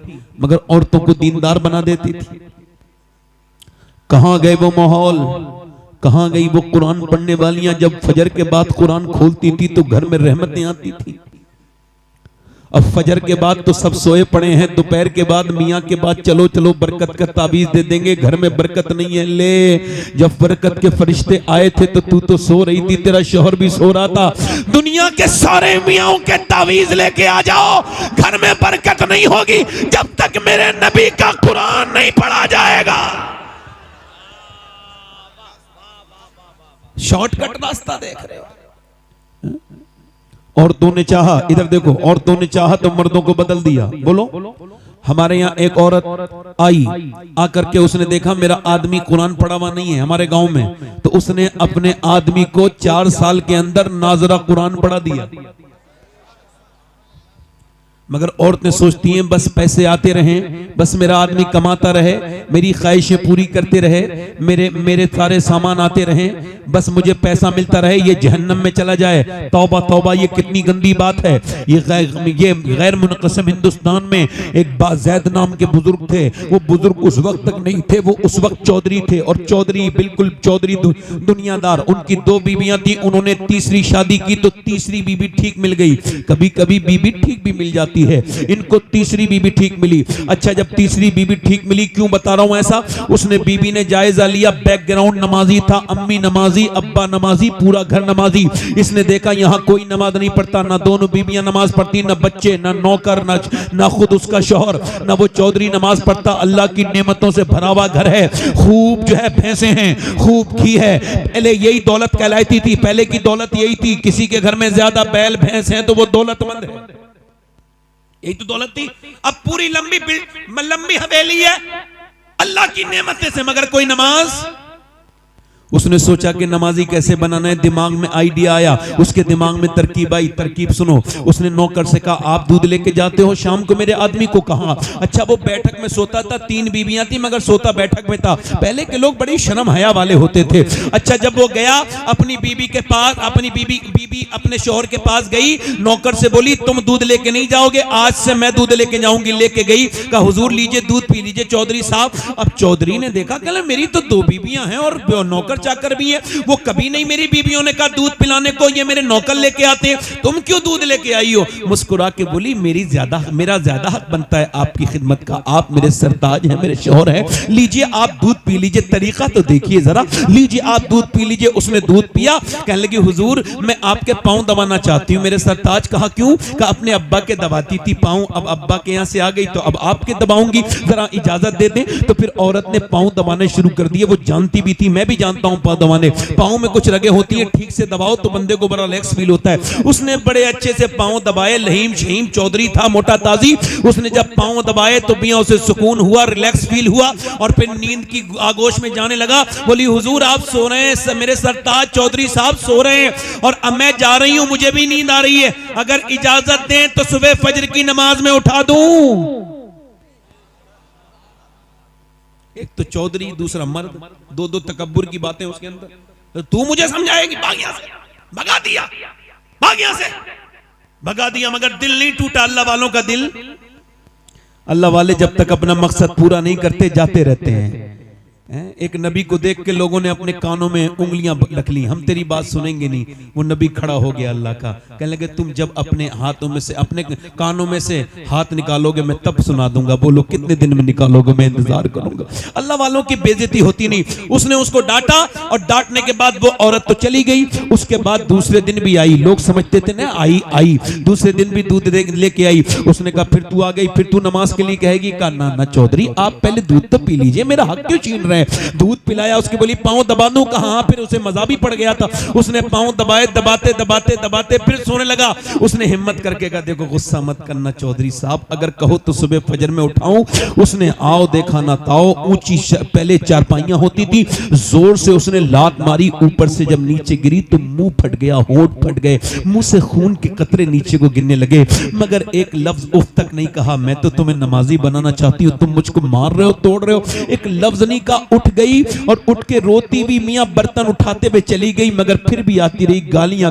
मगर औरतों को दीनदार बना देती थी? कहां गए वो माहौल, कहां गई वो कुरान पढ़ने वालियां? जब फजर के बाद कुरान खोलती थी तो घर में रहमतें आती थी। अब फजर के बाद तो सब सोए पड़े हैं, दोपहर के बाद, मियाँ के बाद, चलो चलो बरकत का ताबीज दे देंगे, घर में बरकत नहीं है। ले, जब बरकत के फरिश्ते आए थे तो तू तो सो रही थी, तेरा शौहर भी सो रहा था। दुनिया के सारे मियाँ के ताबीज लेके आ जाओ, घर में बरकत नहीं होगी जब तक मेरे नबी का कुरान नहीं पढ़ा जाएगा। शॉर्टकट रास्ता देख रहे हो। औरतों ने चाहा, इधर देखो, औरतों ने चाहा तो मर्दों को बदल दिया। बोलो, हमारे यहाँ एक औरत आई, आकर के उसने देखा मेरा आदमी कुरान पढ़ा हुआ नहीं है हमारे गांव में, तो उसने अपने आदमी को 4 साल के अंदर नाजरा कुरान पढ़ा दिया। मगर औरतें सोचती हैं बस पैसे आते रहें, बस मेरा आदमी कमाता रहे, मेरी ख्वाहिशें पूरी करते रहे, मेरे सारे सामान आते रहें, बस मुझे पैसा मिलता रहे, ये जहन्नम में चला जाए। तौबा तौबा, ये कितनी गंदी बात है। ये गैर मुनक़सिम हिंदुस्तान में एक बाज़ैद नाम के बुजुर्ग थे। वो बुजुर्ग उस वक्त तक नहीं थे, वो उस वक्त चौधरी थे, और चौधरी बिल्कुल चौधरी दुनियादार। उनकी 2 बीवियां थी, उन्होंने तीसरी शादी की तो तीसरी बीवी ठीक मिल गई। कभी कभी बीवी ठीक भी मिल जाती जाती है। इनको तीसरी बीबी ठीक मिली। अच्छा, जब तीसरी बीबी ठीक मिली, क्यों बता रहा हूं ऐसा, उसने बीबी ने जायजा लिया, बैकग्राउंड नमाजी था, अम्मी नमाजी, अब्बा नमाजी, पूरा घर नमाजी। इसने देखा यहाँ कोई नमाज नहीं पढ़ता, ना दोनों बीबियां नमाज पढ़ती, ना बच्चे, ना नौकर, ना खुद उसका शौहर, ना वो चौधरी नमाज पढ़ता। अल्लाह की नेमतों से भरा हुआ घर है, खूब जो है भैंसे हैं, खूब घी है। पहले यही दौलत कहलाती थी, पहले की दौलत यही थी, किसी के घर में ज्यादा बैल भैंस हैं तो वो दौलतमंद है, यही तो दौलत थी। अब पूरी लंबी हवेली है अल्लाह की नेमतें से, मगर कोई नमाज। उसने सोचा कि नमाजी कैसे बनाना है, दिमाग में आइडिया आया, उसके दिमाग में तरकीब आई। तरकीब सुनो, उसने नौकर से कहा आप दूध लेके जाते हो शाम को, मेरे आदमी को कहा। अच्छा, वो बैठक में सोता था, 3 बीबियां थी मगर सोता बैठक में था। पहले के लोग बड़ी शर्म हया वाले होते थे। अच्छा, जब वो गया अपनी बीबी के पास, अपनी बीबी अपने शौहर के पास गई, नौकर से बोली तुम दूध लेके नहीं जाओगे, आज से मैं दूध लेके जाऊंगी। लेके गई, कहा हुजूर लीजिए दूध पी लीजिए चौधरी साहब। अब चौधरी ने देखा, कहला मेरी तो 2 बीबियां हैं और नौकर चाकर भी है, वो कभी नहीं मेरी बीबियों ने कहा दूध पिलाने को, ये मेरे नौकर लेके आते हैं, तुम क्यों दूध लेके आई हो। मुस्कुरा के बोली मेरा ज्यादा हक बनता है आपकी खिदमत का, आप मेरे सरताज हैं, मेरे शौहर हैं, लीजिए आप दूध पी लीजिए, तरीका तो देखिए जरा, लीजिए आप दूध पी लीजिए। उसने दूध पिया, कहने लगी हुजूर मैं आपके पांव दबाना चाहती हूँ। मेरे सरताज कहा क्यों, कहा अपने अब्बा के दबाती थी पांव, अब अब्बा के यहाँ से आ गई तो अब आपके दबाऊंगी, जरा इजाजत दे दें। तो फिर औरत ने पांव दबाने शुरू कर दिए। वो जानती भी थी, मैं भी जानता हूँ पांव दबाने, पांव में कुछ रगे होती है, ठीक से दबाओ तो बंदे को बड़ा रिलैक्स फील होता है। उसने बड़े अच्छे से पांव दबाए, लहीम शहीम चौधरी था, मोटा ताजी। उसने जब पांव दबाए तो मियां उसे सुकून हुआ, रिलैक्स फील हुआ और फिर नींद की आगोश में जाने लगा। बोली हुजूर आप सो रहे हैं, मेरे सरताज चौधरी साहब सो रहे हैं और अब मैं जा रही हूं, मुझे भी नींद आ रही है, अगर इजाजत दें तो सुबह फजर की नमाज में उठा दूं। एक तो चौधरी, दूसरा मर्द, दो तकब्बुर की बातें उसके अंदर। तू मुझे समझाएगी, भाग यहां से, भगा दिया, भाग यहां से, भगा दिया, मगर दिल नहीं टूटा। अल्लाह वालों का दिल, अल्लाह वाले जब तक अपना मकसद पूरा नहीं करते जाते रहते हैं। एक नबी को देख के लोगों ने अपने कानों में उंगलियां रख ली, हम तेरी बात सुनेंगे नहीं। वो नबी खड़ा हो गया अल्लाह का, कहने लगे तुम जब अपने हाथों में से, अपने कानों में से हाथ निकालोगे मैं तब सुना दूंगा, बोलो कितने दिन में निकालोगे, मैं इंतजार करूंगा। अल्लाह वालों की बेइज्जती होती नहीं। उसने उसको डांटा और डांटने के बाद वो औरत तो चली गई। उसके बाद दूसरे दिन भी आई, लोग समझते थे ना आई दूसरे दिन भी दूध लेके आई। उसने कहा फिर तू आ गई, फिर तू नमाज के लिए कहेगी। कहा ना चौधरी आप पहले दूध तो पी लीजिए, मेरा हक क्यों छीन रहे हैं। दूध पिलाया, उसकी बोली पांव दबा दूं, कहा फिर उसे मजा भी पड़ गया था। उसने पांव दबाए, दबाते फिर सोने लगा। उसने हिम्मत करके कहा देखो गुस्सा मत करना चौधरी साहब, अगर कहो तो सुबह फजर में उठाऊं। उसने आओ देखा ना ताओ, ऊंची पहले चारपाइयां होती थी, जोर से उसने लात मारी, ऊपर से जब नीचे गिरी तो मुंह फट गया, होंठ फट गए, मुंह से खून के कतरे नीचे को गिरने लगे, मगर एक लफ्ज उफ तक नहीं कहा। मैं तो तुम्हें नमाजी बनाना चाहती हूँ, तुम मुझको मार रहे हो, तोड़ रहे हो, एक लफ्ज नहीं कहा। उठ गई और उठ के रोती हुई मियां बर्तन उठाते हुए चली गई, मगर फिर भी आती रही, गालियां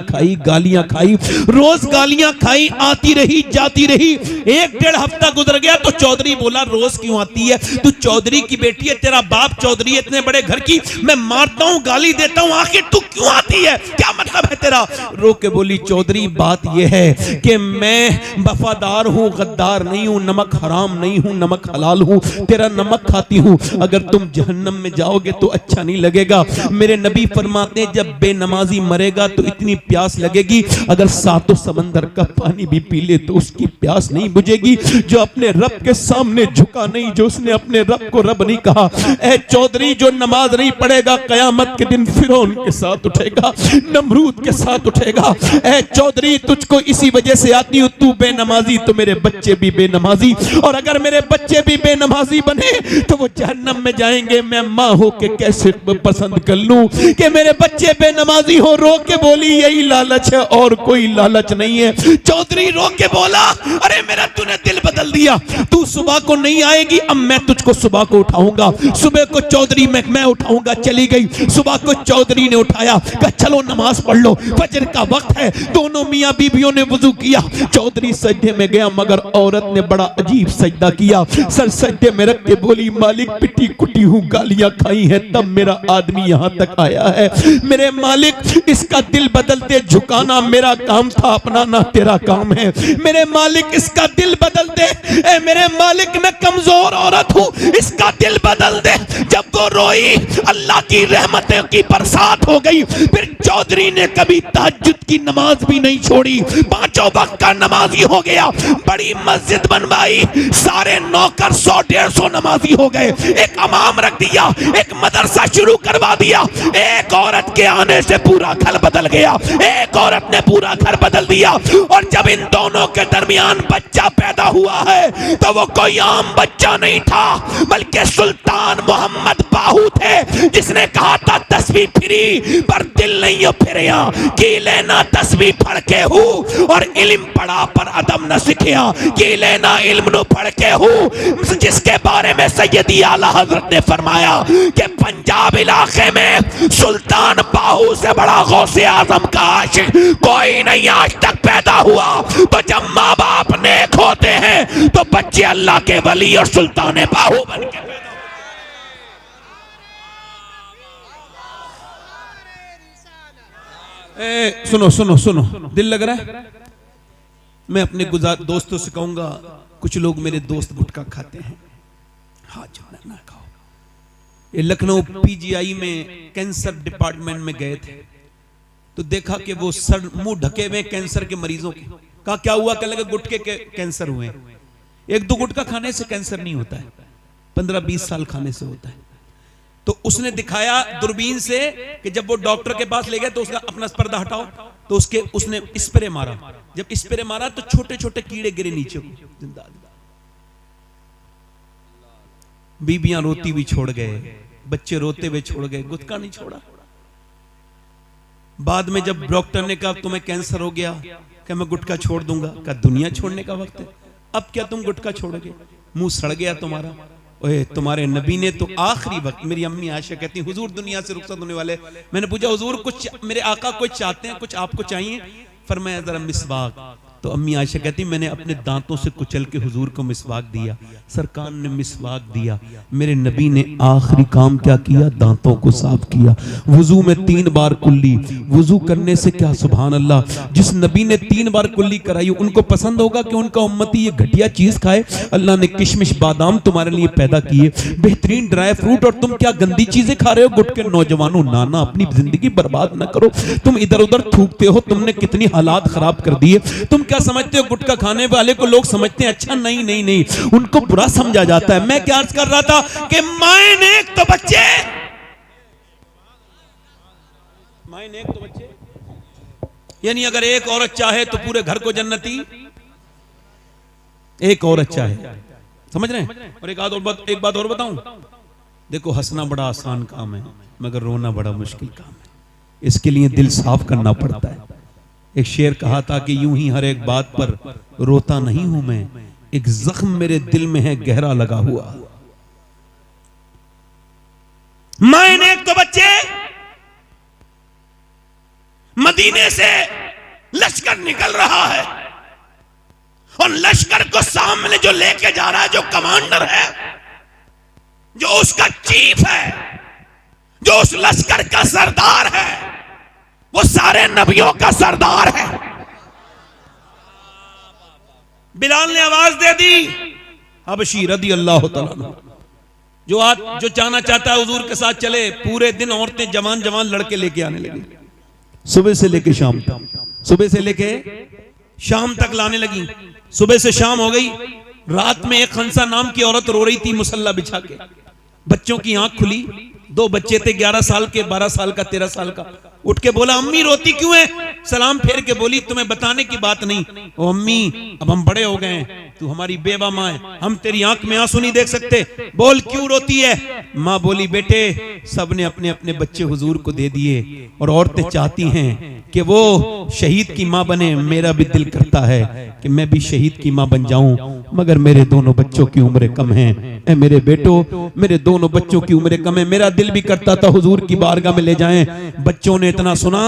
खाई, रोज गालियां खाई, आती रही जाती रही। 1-1.5 हफ्ता गुजर गया तो चौधरी बोला रोज क्यों आती है, तू चौधरी की बेटी है, तेरा बाप चौधरी है, इतने बड़े घर की, मैं मारता हूं गाली देता हूं, आखिर तू क्यों आती है, क्या मतलब है तेरा। रो के बोली चौधरी बात यह है कि मैं वफादार हूं, गद्दार नहीं हूं, नमक हराम नहीं हूं, नमक हलाल हूं, तेरा नमक खाती हूं, अगर तुम जहन्नम में जाओगे तो अच्छा नहीं लगेगा। मेरे नबी फरमाते हैं जब बेनमाजी मरेगा तो इतनी प्यास लगेगी, अगर 7 समंदर का पानी भी पी ले तो उसकी प्यास नहीं बुझेगी। जो अपने रब के सामने झुका नहीं, जो उसने अपने रब को रब नहीं कहा, ए चौधरी जो नमाज नहीं पढ़ेगा कयामत के दिन फिरौन के साथ उठेगा, नमरूद के साथ उठेगा। ए चौधरी तुझको इसी वजह से आती हूं, तू बेनमाजी तो मेरे बच्चे भी बेनमाजी, और अगर मेरे बच्चे भी बेनमाजी बने तो वो जहन्नम में जाएंगे। मैं माँ हो के कैसे पसंद कर लूं कि मेरे बच्चे बेनमाजी हो। रो के बोली यही लालच है और कोई लालच नहीं है। चौधरी रो के बोला अरे मेरा तूने दिल बदल दिया, तू सुबह को नहीं आएगी, अब मैं तुझको सुबह को उठाऊंगा। सुबह को चौधरी मैं उठाऊंगा। चली गई, सुबह को चौधरी ने उठाया, कहा चलो नमाज पढ़ लो, फजर का वक्त है। दोनों मियां बीबियों ने वुजू किया, चौधरी सजदे में गया, मगर औरत ने बड़ा अजीब सजदा किया। सर सजदे में रख के बोली मालिक पिटी कुटी हूँ, गालियां खाई हैं, तब मेरा आदमी यहां तक आया है। मेरे मालिक इसका दिल बदल दे, झुकाना मेरा काम था, अपना ना तेरा काम है। मेरे मालिक इसका दिल बदल दे, ए मेरे मालिक मैं कमजोर औरत हूं, इसका दिल बदल दे। जब वो रोई अल्लाह की रहमतें की बरसात हो गई। फिर चौधरी ने कभी तहज्जुद की नमाज भी नहीं छोड़ी, 5 वक्त का नमाजी हो गया। बड़ी मस्जिद बनवाई, सारे नौकर 100-150 नमाजी हो गए। एक इमाम रख दिया, एक मदरसा शुरू करवा दिया। एक औरत के आने से पूरा घर बदल गया, एक औरत ने पूरा घर बदल दिया। और जब इन दोनों के दरमियान बच्चा पैदा हुआ है तो वो कोई आम बच्चा नहीं था, बल्कि सुल्तान मोहम्मद बाहू थे, जिसने कहा था तस्बीह फिरी पर दिल नहीं हो फिरिया, कि लेना तस्बीह पढ़ के हूँ और इल्म पढ़ा पर अदब न सीखिया, कि लेना इल्म न पढ़ के हूँ। जिसके बारे में सैयदी आला हजरत ने फरमाया कि पंजाब इलाके में सुल्तान बाहू से बड़ा गौसे आजम का आशिक कोई नहीं आज तक पैदा हुआ। तो जब माँ बाप नेक होते हैं तो बच्चे अल्लाह के वली और सुल्तान बाहू बन के पैदा। सुनो सुनो सुनो, दिल लग रहा है? मैं अपने दोस्तों से कहूंगा, कुछ लोग मेरे दोस्त गुटखा खाते हैं, हाँ जो ना खाओ। ये लखनऊ पीजीआई में कैंसर डिपार्टमेंट में गए थे तो देखा कि वो सर मुंह ढके हुए कैंसर के मरीजों के। कहा क्या हुआ? कहने लगे गुटखे के कैंसर हुए। 1-2 गुटखा खाने से कैंसर नहीं होता है, 15-20 साल खाने से होता है। तो उसने दिखाया दूरबीन से कि जब वो डॉक्टर के पास ले गए तो उसका अपना पर्दा हटाओ, तो उसने स्प्रे मारा। जब स्प्रे मारा तो छोटे छोटे कीड़े गिरे नीचे को, जिंदा। बीबियां रोती हुई छोड़ गए, बच्चे रोते हुए छोड़ गए, गुटखा नहीं छोड़ा। बाद में जब डॉक्टर ने कहा तुम्हें कैंसर हो गया, क्या मैं गुटखा छोड़ दूंगा? क्या दुनिया छोड़ने का वक्त है? अब क्या तुम गुटखा छोड़ोगे? मुंह सड़ गया तुम्हारा। ओए तुम्हारे नबी ने तो आखिरी वक्त, मेरी अम्मी आयशा कहती हुजूर दुनिया से रुखसत होने वाले, मैंने पूछा हुजूर कुछ मेरे आका कुछ चाहते हैं, कुछ आपको चाहिए? फरमाया जरा मिसवाक। तो अम्मी आयशा कहती मैंने अपने दांतों से कुचल के हुजूर को मिसवाक दिया, सरकार ने मिसवाक दिया। मेरे नबी ने आखिरी काम क्या किया? दांतों को साफ किया। वुजू में 3 बार कुल्ली, वुजू करने से क्या सुभान अल्लाह, जिस नबी ने 3 बार कुल्ली कराई उनको पसंद होगा कि उनका उम्मती ये घटिया चीज खाए? अल्लाह ने किशमिश बादाम तुम्हारे लिए पैदा किए, बेहतरीन ड्राई फ्रूट, और तुम क्या गंदी चीजें खा रहे हो? गुटके नौजवानों, नाना अपनी जिंदगी बर्बाद ना करो। तुम इधर उधर थूकते हो, तुमने कितनी हालात खराब कर दिए। तुम क्या समझते हो गुटखा खाने वाले को लोग समझते हैं अच्छा? नहीं नहीं नहीं, उनको बुरा समझा जाता है। मैं क्या अर्ज कर रहा था कि माए नेक तो बच्चे, माए नेक तो बच्चे, यानी अगर एक औरत चाहे तो पूरे घर को जन्नती, एक औरत चाहे, समझ रहे हैं? और एक बात और बताऊं, देखो हंसना बड़ा आसान काम है मगर रोना बड़ा मुश्किल काम है। इसके लिए दिल साफ करना पड़ता है। एक शेर कहा था कि यूं ही हर एक बात पर रोता नहीं हूं मैं, एक जख्म मेरे दिल में है गहरा लगा हुआ। मैंने एक तो बच्चे, मदीने से लश्कर निकल रहा है और लश्कर को सामने जो लेके जा रहा है, जो कमांडर है, जो उसका चीफ है, जो उस लश्कर का सरदार है, वो सारे नबियों का सरदार है। बिलाल ने आवाज दे दी, हबशी रदी अल्लाह तआला, जो जाना चाहता है हुजूर के साथ चले। पूरे दिन औरतें जवान जवान लड़के लेके आने लगी, सुबह से लेके शाम तक, सुबह से लेके शाम तक लाने लगी। सुबह से शाम हो गई, रात में एक खंसा नाम की औरत रो रही थी मुसल्ला बिछा के। बच्चों की आंख खुली, 2 बच्चे थे, 11 साल के, 12 साल का, 13 साल का। उठ के बोला अम्मी रोती क्यों है? सलाम फेर के बोली तुम्हें बताने की बात नहीं। ओ अम्मी अब हम बड़े हो गए हैं, तू हमारी बेवा माँ है, हम तेरी आंख में आंसू नहीं देख सकते, बोल क्यों रोती है? माँ बोली बेटे सबने अपने अपने बच्चे हुजूर को दे दिए और औरतें चाहती हैं कि वो शहीद की माँ बने। मेरा भी दिल करता है कि मैं भी शहीद की माँ बन जाऊं, मगर मेरे दोनों बच्चों की उम्रें कम हैं। ए मेरे बेटो, मेरे दोनों बच्चों की उम्रें कम है। मेरा दिल भी करता था हुजूर की बारगाह में ले जाएं। बच्चों ने इतना सुना,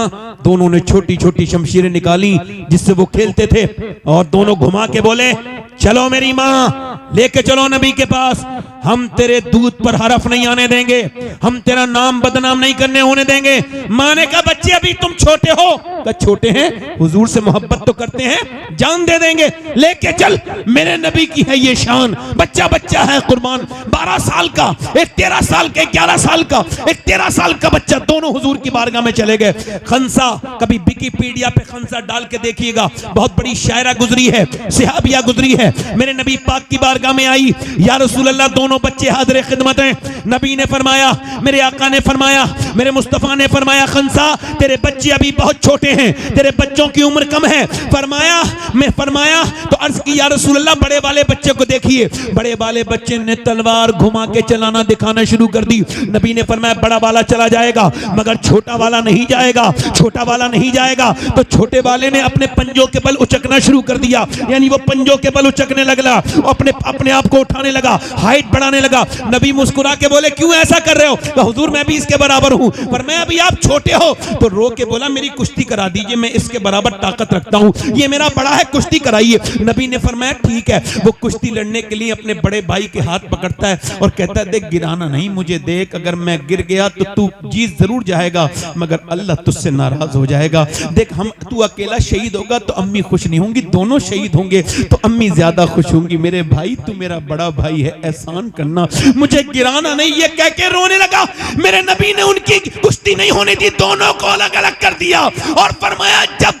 दोनों ने छोटी छोटी शमशीरें निकाली जिससे वो खेलते थे और दोनों घुमा के बोले चलो मेरी माँ लेके चलो नबी के पास। हम तेरे दूध पर हरफ नहीं आने देंगे, हम तेरा नाम बदनाम नहीं करने होने देंगे। माँ ने कहा बच्चे अभी तुम छोटे हो। कहा छोटे हैं, हुजूर से मोहब्बत तो करते हैं, जान दे देंगे, लेके चल, मेरे नबी की है ये शान। बच्चा बच्चा है कुर्बान, 12 साल का, एक 13 साल का, 11 साल का, एक 13 साल का बच्चा, दोनों हुजूर की बारगाह में चले गए। खंसा, कभी विकिपीडिया पे खंसा डाल के देखिएगा, बहुत बड़ी शायरा गुजरी है, सहाबिया गुजरी है, मेरे नबी पाक की बारगाह में आई, या रसूल अल्लाह दोनों बच्चे हाजिर खिदमत हैं। नबी ने फरमाया, मेरे आका ने फरमाया, मेरे मुस्तफा ने फरमाया, खंसा तेरे बच्चे अभी बहुत छोटे हैं, तेरे बच्चों की उम्र कम है। फरमाया, मैं फरमाया तो अर्ज की या रसूल अल्लाह बड़े वाले बच्चे को देखिए। बड़े वाले बच्चे ने तलवार घुमा के चलाना दिखाना शुरू कर दी। नबी ने फरमाया बड़ा वाला चला जाएगा मगर छोटा वाला नहीं जाएगा, छोटा वाला नहीं जाएगा। तो छोटे वाले ने अपने पंजों के बल उचकना शुरू कर दिया, यानी वो पंजों के बल उचकने लगा, अपने आप को उठाने लगा, हाइट बढ़ाने लगा। नबी मुस्कुरा के बोले क्यों ऐसा कर रहे हो? तो हुजूर मैं भी इसके बराबर हूं, पर मैं अभी आप छोटे हो। तो रो के बोला मेरी कुश्ती करा दीजिए, मैं इसके बराबर ताकत रखता हूं, ये मेरा बड़ा है, कुश्ती कराइए। नबी ने फरमाया ठीक है। वो कुश्ती लड़ने के लिए अपने बड़े भाई के हाथ पकड़ता है और कहता है देख गिराना नहीं, मुझे देख, अगर मैं गिर गया तो तू जीत जरूर जाएगा मगर अल्लाह तुझसे नाराज हो जाएगा। देख हम तू अकेला शहीद होगा तो अम्मी खुश नहीं होंगी, दोनों शहीद होंगे तो अम्मी ज्यादा खुश होंगी। मेरे भाई तू मेरा बड़ा भाई है, एहसान करना, मुझे गिराना नहीं। ये कह के रोने लगा। मेरे नबी ने उनकी कुश्ती नहीं होने दी, दोनों को अलग अलग कर दिया और फरमाया जब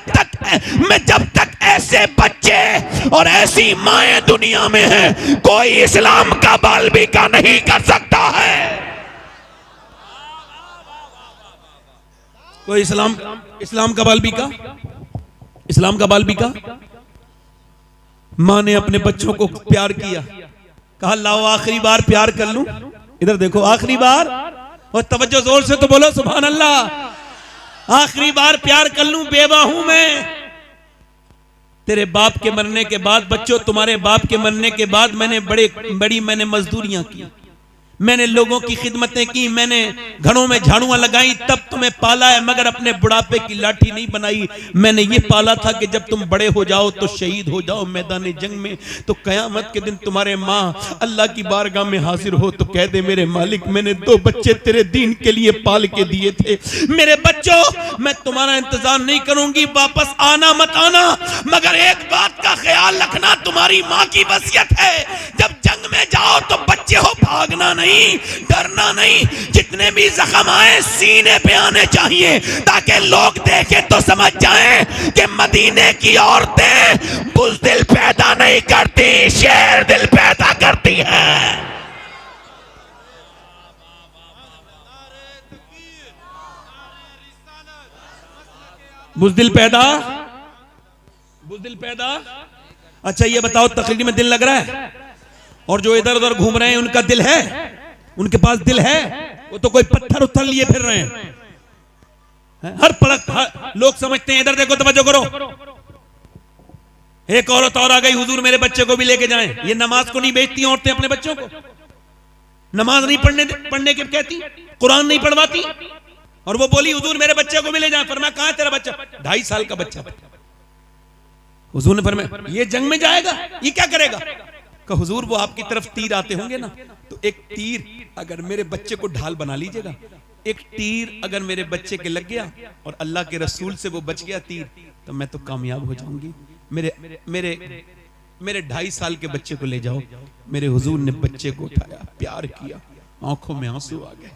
तक ऐसे बच्चे और ऐसी माएं दुनिया में हैं, कोई इस्लाम का बालबिका नहीं कर सकता है। कोई इस्लाम का बालबिका, इस्लाम का बालबिका। मां ने अपने बच्चों को प्यार किया, कहा लाओ आखिरी बार प्यार कर लूं, इधर देखो आखिरी बार, और तवज्जो जोर से तो बोलो सुभान अल्लाह। आखिरी बार प्यार कर लूं, बेवा हूं मैं। तेरे बाप के मरने के बाद बच्चों, तुम्हारे बाप के मरने के बाद मैंने बड़ी मैंने मजदूरियां की, मैंने लोगों की खिदमतें की, मैंने घरों में झाड़ुआं लगाई, तब तुम्हें पाला है, मगर अपने बुढ़ापे की लाठी नहीं बनाई। मैंने ये पाला था कि जब तुम बड़े हो जाओ तो शहीद हो जाओ मैदान जंग में, तो कयामत के दिन तुम्हारे माँ अल्लाह की बारगाह में हाजिर हो तो कह दे मेरे मालिक मैंने 2 बच्चे तेरे दीन के लिए पाल के दिए थे। मेरे बच्चों मैं तुम्हारा इंतजार नहीं करूंगी, वापस आना मत आना, मगर एक बात का ख्याल रखना, तुम्हारी माँ की वसीयत है जब जंग में जाओ तो बच्चे हो भागना नहीं, डरना नहीं, जितने भी जख्म आए सीने पे आने चाहिए ताकि लोग देखें तो समझ जाएं कि मदीने की औरतें बुज़दिल पैदा नहीं करती, शेर दिल पैदा करती हैं। बुज़दिल पैदा। अच्छा ये बताओ तकरीर में दिल लग रहा है? और जो इधर उधर घूम रहे हैं उनका दिल है? उनके पास दिल है? वो तो कोई पत्थर उत्थर लिए फिर रहे हैं। हर पलक लोग समझते हैं, इधर देखो तवज्जो करो, एक औरत और आ गई, हुजूर मेरे बच्चे को भी लेके जाएं। ये नमाज को नहीं बेचती औरतें अपने बच्चों को, नमाज नहीं पढ़ने के कहती, कुरान नहीं पढ़वाती, और वो बोली हुजूर मेरे बच्चे को भी ले जाएं। फरमाया कहां है तेरा बच्चा? 2.5 साल का बच्चा। हुजूर ने फरमाया ये जंग में जाएगा, ये क्या करेगा? कि हुजूर वो आपकी तरफ तीर आते होंगे ना, तो एक तीर अगर मेरे बच्चे को ढाल बना लीजिएगा, एक तीर अगर मेरे बच्चे के लग गया और अल्लाह के रसूल से वो बच गया तीर, तो मैं तो कामयाब हो जाऊंगी। मेरे 2.5 साल के बच्चे को ले जाओ। मेरे हुजूर ने बच्चे को उठाया, प्यार किया, आंखों में आंसू आ गए।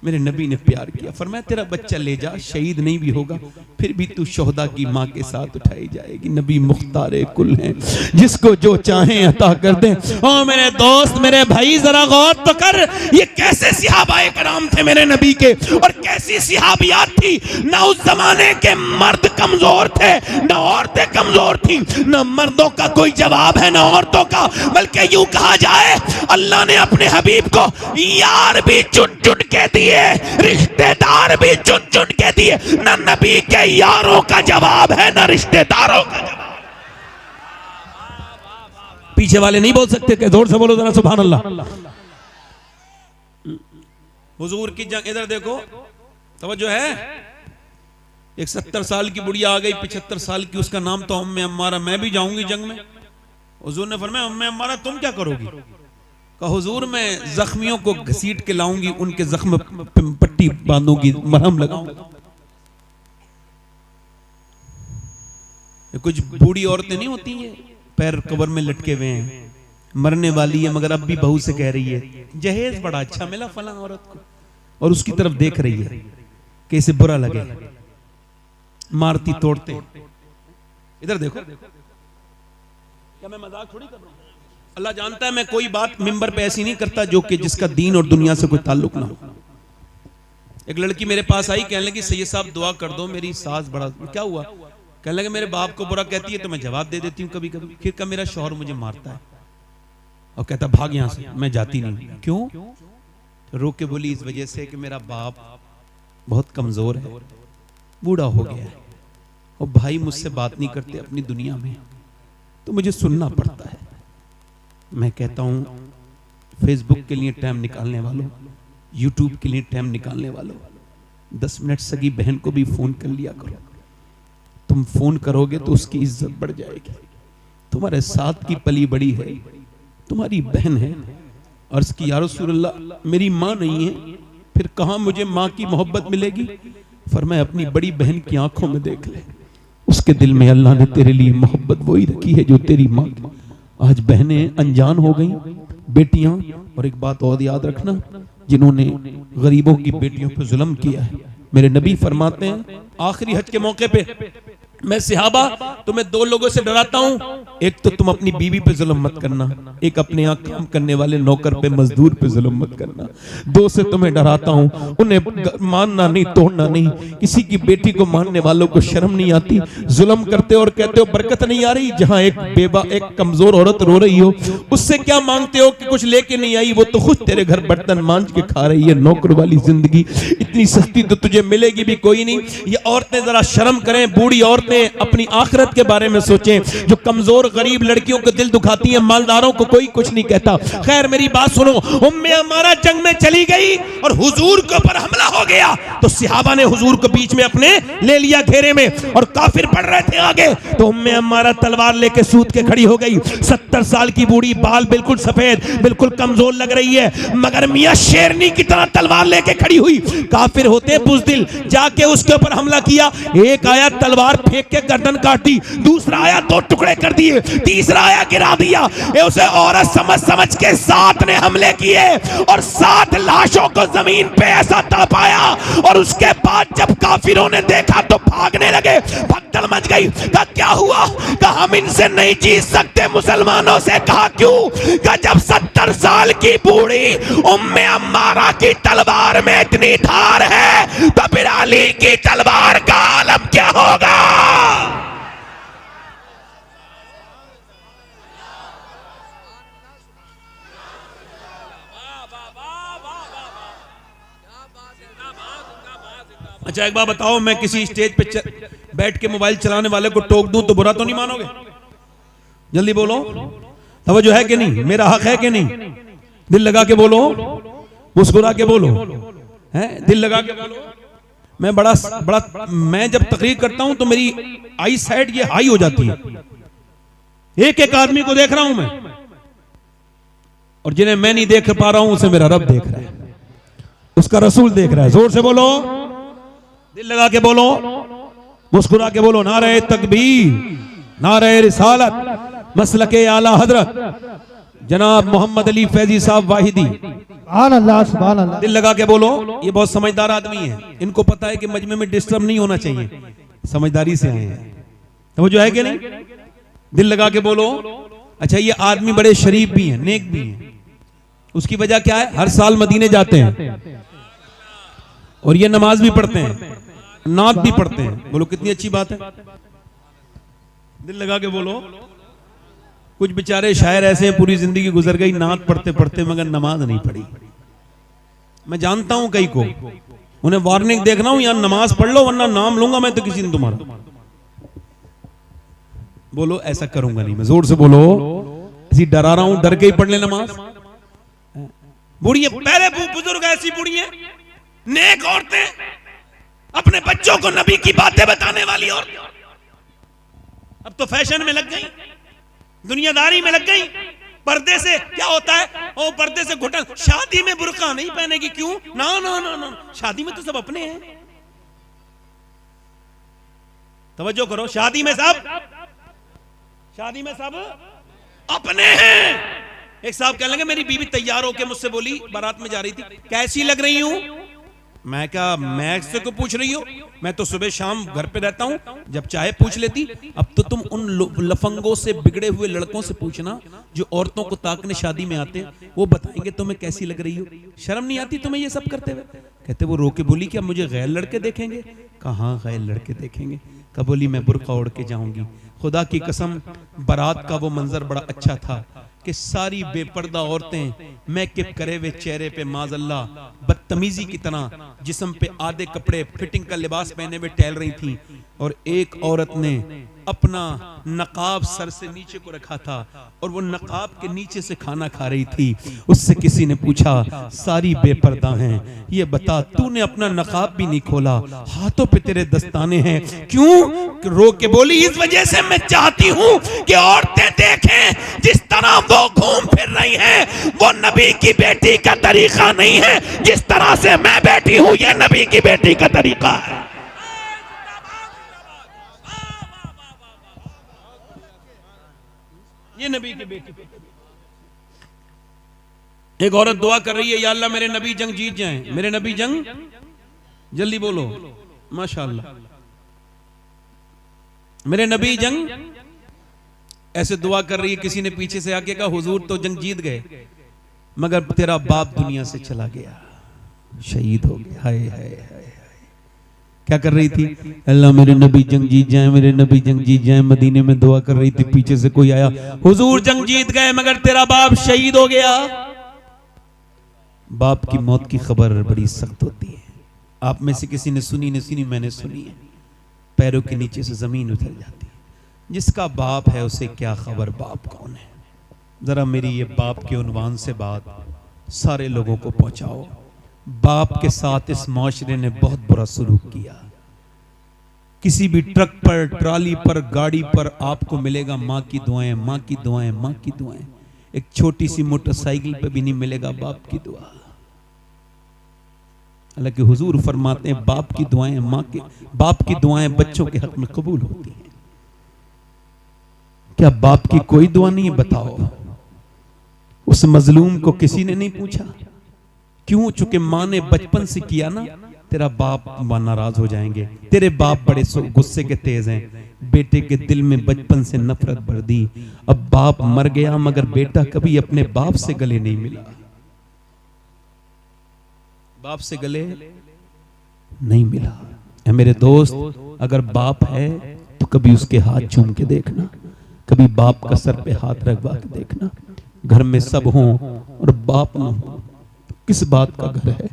मेरे नबी ने प्यार किया, फरमाया तेरा बच्चा ले जा, शहीद नहीं भी होगा फिर भी तू शोहदा की माँ के साथ उठाई जाएगी। नबी मुख्तारे कुल हैं, जिसको जो चाहें अता कर दें। ओ मेरे दोस्त, मेरे भाई, जरा गौर तो कर, ये कैसे सहाबाए कराम थे मेरे नबी के, और कैसी सहाबियात थी। ना उस जमाने के मर्द कमजोर थे, ना औरतें कमजोर थी, ना मर्दों का कोई जवाब है ना औरतों का, बल्कि यूं कहा जाए अल्लाह ने अपने हबीब को यार भी चुन चुन के दिए, रिश्तेदार भी चुन चुन के दिए। ना नबी के यारों का जवाब है ना रिश्तेदारों का जवाब। पीछे वाले नहीं बोल सकते, कि जोर से बोलो जरा सुभान अल्लाह। हुजूर की जंग, इधर देखो तवज्जो है। एक 70 साल की बुढ़िया आ गई, 75 साल की, उसका नाम तो उम्मे अम्मारा। मैं भी जाऊंगी जंग में। हुजूर ने फरमाया उम्मे अम्मारा तुम क्या करोगी? कहा हुजूर मैं जख्मियों को घसीट के लाऊंगी, उनके जख्म पे पट्टी बांधूंगी, मरहम लगाऊंगा। कुछ बूढ़ी औरतें नहीं होती हैं, पैर कब्र में लटके हुए हैं, मरने वाली है मगर अब भी बहू से कह रही है जहेज बड़ा अच्छा मिला फलां औरत को, और उसकी तरफ देख रही है कि इसे बुरा लगे, मारती तोड़ते। इधर देखो, क्या मैं मजाक थोड़ी कर रहा हूं? अल्लाह जानता है मैं कोई बात मिंबर पे ऐसी नहीं करता जो कि जिसका दीन और दुनिया से कोई ताल्लुक ना हो। एक लड़की मेरे पास आई, कहने लगी सैयद साहब दुआ कर दो, मेरी सास बड़ा, क्या हुआ? कहने लगे मेरे बाप को बुरा कहती है तो मैं जवाब दे देती हूँ कभी कभी, फिर कब मेरा शौहर मुझे मारता है और कहता भाग यहां से, मैं जाती नहीं। क्यों? तो रो के बोली इस वजह से कि मेरा बाप बहुत कमजोर है, बूढ़ा हो गया है और भाई मुझसे बात नहीं करते अपनी दुनिया में, तो मुझे सुनना पड़ता है। मैं कहता हूं फेसबुक के लिए टाइम निकालने वालों, यूट्यूब के लिए टाइम निकालने वालों, 10 मिनट सगी बहन को भी फोन कर लिया करो। तुम फोन करोगे तो उसकी इज्जत बढ़ जाएगी। तुम्हारे साथ की पली बड़ी है, तुम्हारी बहन है। अर्ज की या रसूलल्लाह मेरी माँ नहीं है, फिर कहाँ मुझे माँ की मोहब्बत मिलेगी? फरमाया अपनी बड़ी बहन की आंखों में देख ले, उसके दिल में अल्लाह ने तेरे लिए मोहब्बत वही रखी है जो तेरी माँ। आज बहनें अनजान हो गई, बेटियां। और एक बात और याद रखना, जिन्होंने गरीबों की बेटियों पर जुल्म किया है, मेरे नबी फरमाते हैं आखिरी हज के मौके पे, मैं सहाबा तुम्हें 2 लोगों से डराता हूं, एक तो तुम अपनी बीवी पे जुल्म मत करना, एक अपने यहाँ काम करने वाले नौकर पे मजदूर पे जुल्म मत करना। 2 से तुम्हें डराता हूं, उन्हें मानना नहीं, तोड़ना नहीं। किसी की बेटी को मानने वालों को शर्म नहीं आती, जुल्म करते और कहते हो बरकत नहीं आ रही। जहां एक बेवा, एक कमजोर औरत रो रही हो, उससे क्या मांगते हो कि कुछ लेके नहीं आई, वो तो खुद तेरे घर बर्तन मांझ के खा रही है। नौकर वाली जिंदगी इतनी सस्ती तो तुझे मिलेगी भी कोई नहीं। ये औरतें जरा शर्म करें, बूढ़ी औरतें अपनी आखिरत के बारे में सोचें। जो कमजोर गरीब लड़कियों को दिल दुखाती है, मालदारों को कोई कुछ नहीं कहता। खैर मेरी बात सुनो, उम्मे अम्मारा जंग में चली गई और हुजूर के ऊपर हमला हो गया, तो सहाबा ने हुजूर को बीच में अपने ले लिया घेरे में, और काफिर पड़ रहे थे आगे, तो उम्मे अम्मारा तलवार लेके सूत के खड़ी हो गई। 70 साल की बूढ़ी, बाल बिल्कुल सफेद, बिल्कुल कमजोर लग रही है, मगर मियां शेरनी की तरह तलवार लेके खड़ी हुई। काफिर होते बुज़दिल, जाके उसके ऊपर हमला किया। एक आया तलवार फेंक के गर्दन काटी, दूसरा आया 2 टुकड़े कर दिए, तीसरा आया गिरा दिया। उसे औरत समझ के 7 ने हमले किए और 7 लाशों को जमीन पे ऐसा तड़पाया। और उसके बाद जब काफिरों ने देखा तो भागने लगे, भगदड़ मच गई। कहा क्या हुआ? कहा हम इनसे नहीं जीत सकते मुसलमानों से। कहा क्यों? कहा जब 70 साल की बूढ़ी उम्मे अम्मारा की तलवार में इतनी धार है तो फिर अली की तलवार का आलम क्या होगा? अच्छा एक बात बताओ, मैं किसी स्टेज पे बैठ के मोबाइल चलाने वाले को टोक दूं तो बुरा तो नहीं मानोगे? जल्दी बोलो, तवज्जो है कि नहीं? मेरा हक है कि नहीं? दिल लगा के बोलो, मुस्कुरा के बोलो, हैं? दिल लगा के बोलो। मैं बड़ा मैं जब तकरीर करता हूं तो मेरी आई साइड ये हाई हो जाती है। एक एक आदमी को देख रहा हूं मैं, और जिन्हें मैं नहीं देख पा रहा हूं उसे मेरा रब देख रहा है, उसका रसूल देख रहा है। जोर से बोलो, दिल लगा के बोलो, मुस्कुरा के बोलो। नारे तकबीर, नारे रिसालत, मसलके आला हजरत जनाब मोहम्मद अली फैजी साहब वाहिदी। सुभान अल्लाह, सुभान अल्लाह। दिल लगा के बोलो। ये बहुत समझदार आदमी है, इनको पता है कि मजमे में डिस्टर्ब नहीं होना चाहिए, समझदारी से आए हैं। तो वो जो है कि नहीं, दिल लगा के बोलो। अच्छा ये आदमी बड़े शरीफ भी हैं, नेक भी हैं। उसकी वजह क्या है? हर साल मदीने जाते हैं और ये नमाज भी पढ़ते हैं, नात भी पढ़ते हैं। बोलो कितनी अच्छी बात है। दिल लगा के बोलो। कुछ बेचारे शायर ऐसे हैं, पूरी जिंदगी गुजर गई नात पढ़ते पढ़ते मगर नमाज नहीं पढ़ी। मैं जानता हूं कई को, उन्हें वार्निंग देख रहा हूं, यार नमाज पढ़ लो वरना नाम लूंगा मैं तो किसी दिन तुम्हारा। बोलो ऐसा करूंगा नहीं मैं। जोर से बोलो, ऐसी डरा रहा हूं, डर के ही पढ़ ले नमाज। बुढ़िया, पहले बुजुर्ग ऐसी बुढ़िया, नेक औरतें, अपने बच्चों को नबी की बातें बताने वाली औरतें अब तो फैशन में लग गई, दुनियादारी में लग गई। पर्दे से क्या होता है? ओ पर्दे से घुटन। शादी में बुर्का नहीं पहनेगी, क्यों? ना ना ना ना, शादी में तो सब अपने हैं। तवज्जो करो, शादी में सब अपने हैं। एक साहब कहने लगे, मेरी बीवी तैयार होके मुझसे बोली, बारात में जा रही थी, कैसी लग रही हूं? मैं क्या, मैं इससे को पूछ रही हो? मैं तो सुबह शाम घर पे रहता हूं, जब चाहे पूछ लेती। अब तो तुम उन लफंगों से, बिगड़े हुए लड़कों से पूछना जो औरतों को ताकने शादी में आते हैं, वो बताएंगे तुम्हें कैसी लग रही हो। शर्म नहीं आती तुम्हें ये सब करते हुए? कहते वो रो के बोली, क्या मुझे गैर लड़के देखेंगे? कहाँ गैर लड़के देखेंगे? कब बोली, मैं बुर्का ओढ़ के जाऊंगी। खुदा की कसम, बारात का वो मंजर बड़ा अच्छा था कि सारी बेपर्दा औरतें मेकअप करे हुए चेहरे पे माज़अल्लाह बदतमीजी की तरह जिस्म पे आधे कपड़े फिटिंग का लिबास पहने हुए टहल रही थी, और एक औरत ने अपना नकाब सर से नीचे को रखा था और वो नकाब के नीचे से खाना खा रही थी। उससे किसी ने पूछा, सारी बेपर्दा हैं, ये बता तूने अपना नकाब भी नहीं खोला, हाथों पे तेरे दस्ताने हैं, क्यों? रो के बोली, इस वजह से मैं चाहती हूं कि औरतें देखें जिस तरह वो घूम फिर रही हैं, वो नबी की बेटी का तरीका नहीं है। जिस तरह से मैं बैठी हूं, ये नबी की बेटी का तरीका है। ये नबी की बेटी। एक औरत दुआ कर रही है, या अल्लाह मेरे नबी जंग जीत जाएं, मेरे नबी जंग, जल्दी बोलो माशाअल्लाह, मेरे नबी जंग। ऐसे दुआ कर रही है, किसी ने पीछे से आके कहा, हुजूर तो जंग जीत गए, मगर तेरा बाप दुनिया से चला गया, शहीद हो गया। हाय हाय हाय। क्या कर रही थी? अल्लाह मेरे नबी जंग जीत जाए, मेरे नबी जंग जीत जाए। मदीने में दुआ कर रही थी, पीछे से कोई आया, हुजूर जंग जीत गए मगर तेरा बाप शहीद हो गया। बाप की मौत की खबर बड़ी सख्त होती है। आप में से किसी ने सुनी नहीं सुनी? मैंने सुनी है। पैरों के नीचे से जमीन उतर जाती है। जिसका बाप है उसे क्या खबर बाप कौन है। जरा मेरी ये बाप के उन्वान से बात सारे लोगों को पहुंचाओ। बाप के साथ इस माशरे ने बहुत बुरा सलूक किया। किसी भी ट्रक पर, ट्राली पर, गाड़ी पर आपको मिलेगा माँ की दुआएं, माँ की दुआएं, माँ की दुआएं। एक छोटी सी मोटरसाइकिल पे भी नहीं मिलेगा बाप की दुआ। हालांकि हुजूर फरमाते हैं बाप की दुआएं, बाप की दुआएं बच्चों के हक में कबूल होती हैं। क्या बाप की कोई दुआ नहीं है? बताओ। उस मजलूम को किसी ने नहीं पूछा, क्यों? चूंकि माँ ने बचपन से किया ना, तेरा बाप नाराज हो जाएंगे। तेरे बाप बड़े गुस्से के तेज हैं, बेटे के दिल में बचपन से नफरत भर दी। अब बाप मर गया मगर बेटा कभी अपने बाप से गले नहीं मिला, बाप से गले नहीं मिला। है मेरे दोस्त, अगर बाप है तो कभी उसके हाथ चूम के देखना, कभी बाप का सर पे हाथ रखवा के देखना। घर में सब हों और बाप ना हो, किस बात का घर है?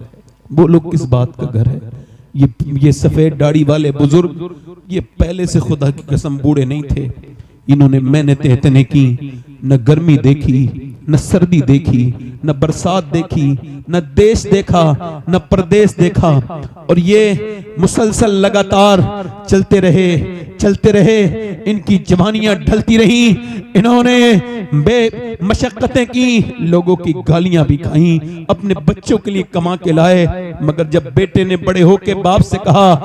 बोलो किस बात का घर है? ये सफेद दाढ़ी वाले बुजुर्ग, ये पहले से खुदा की कसम बूढ़े नहीं थे। इन्होंने मेहनतें इतने की, न गर्मी देखी, न सर्दी देखी, न बरसात देखी, न देश देखा, न प्रदेश देखा, और ये मुसलसल लगातार चलते रहे। इनकी जवानियां ढलती रही। इन्होंने बेमशक्कतें की, लोगों की गालियां भी खाई, अपने बच्चों के लिए कमा के लाए। मगर जब बेटे ने बड़े होके बाप से कहा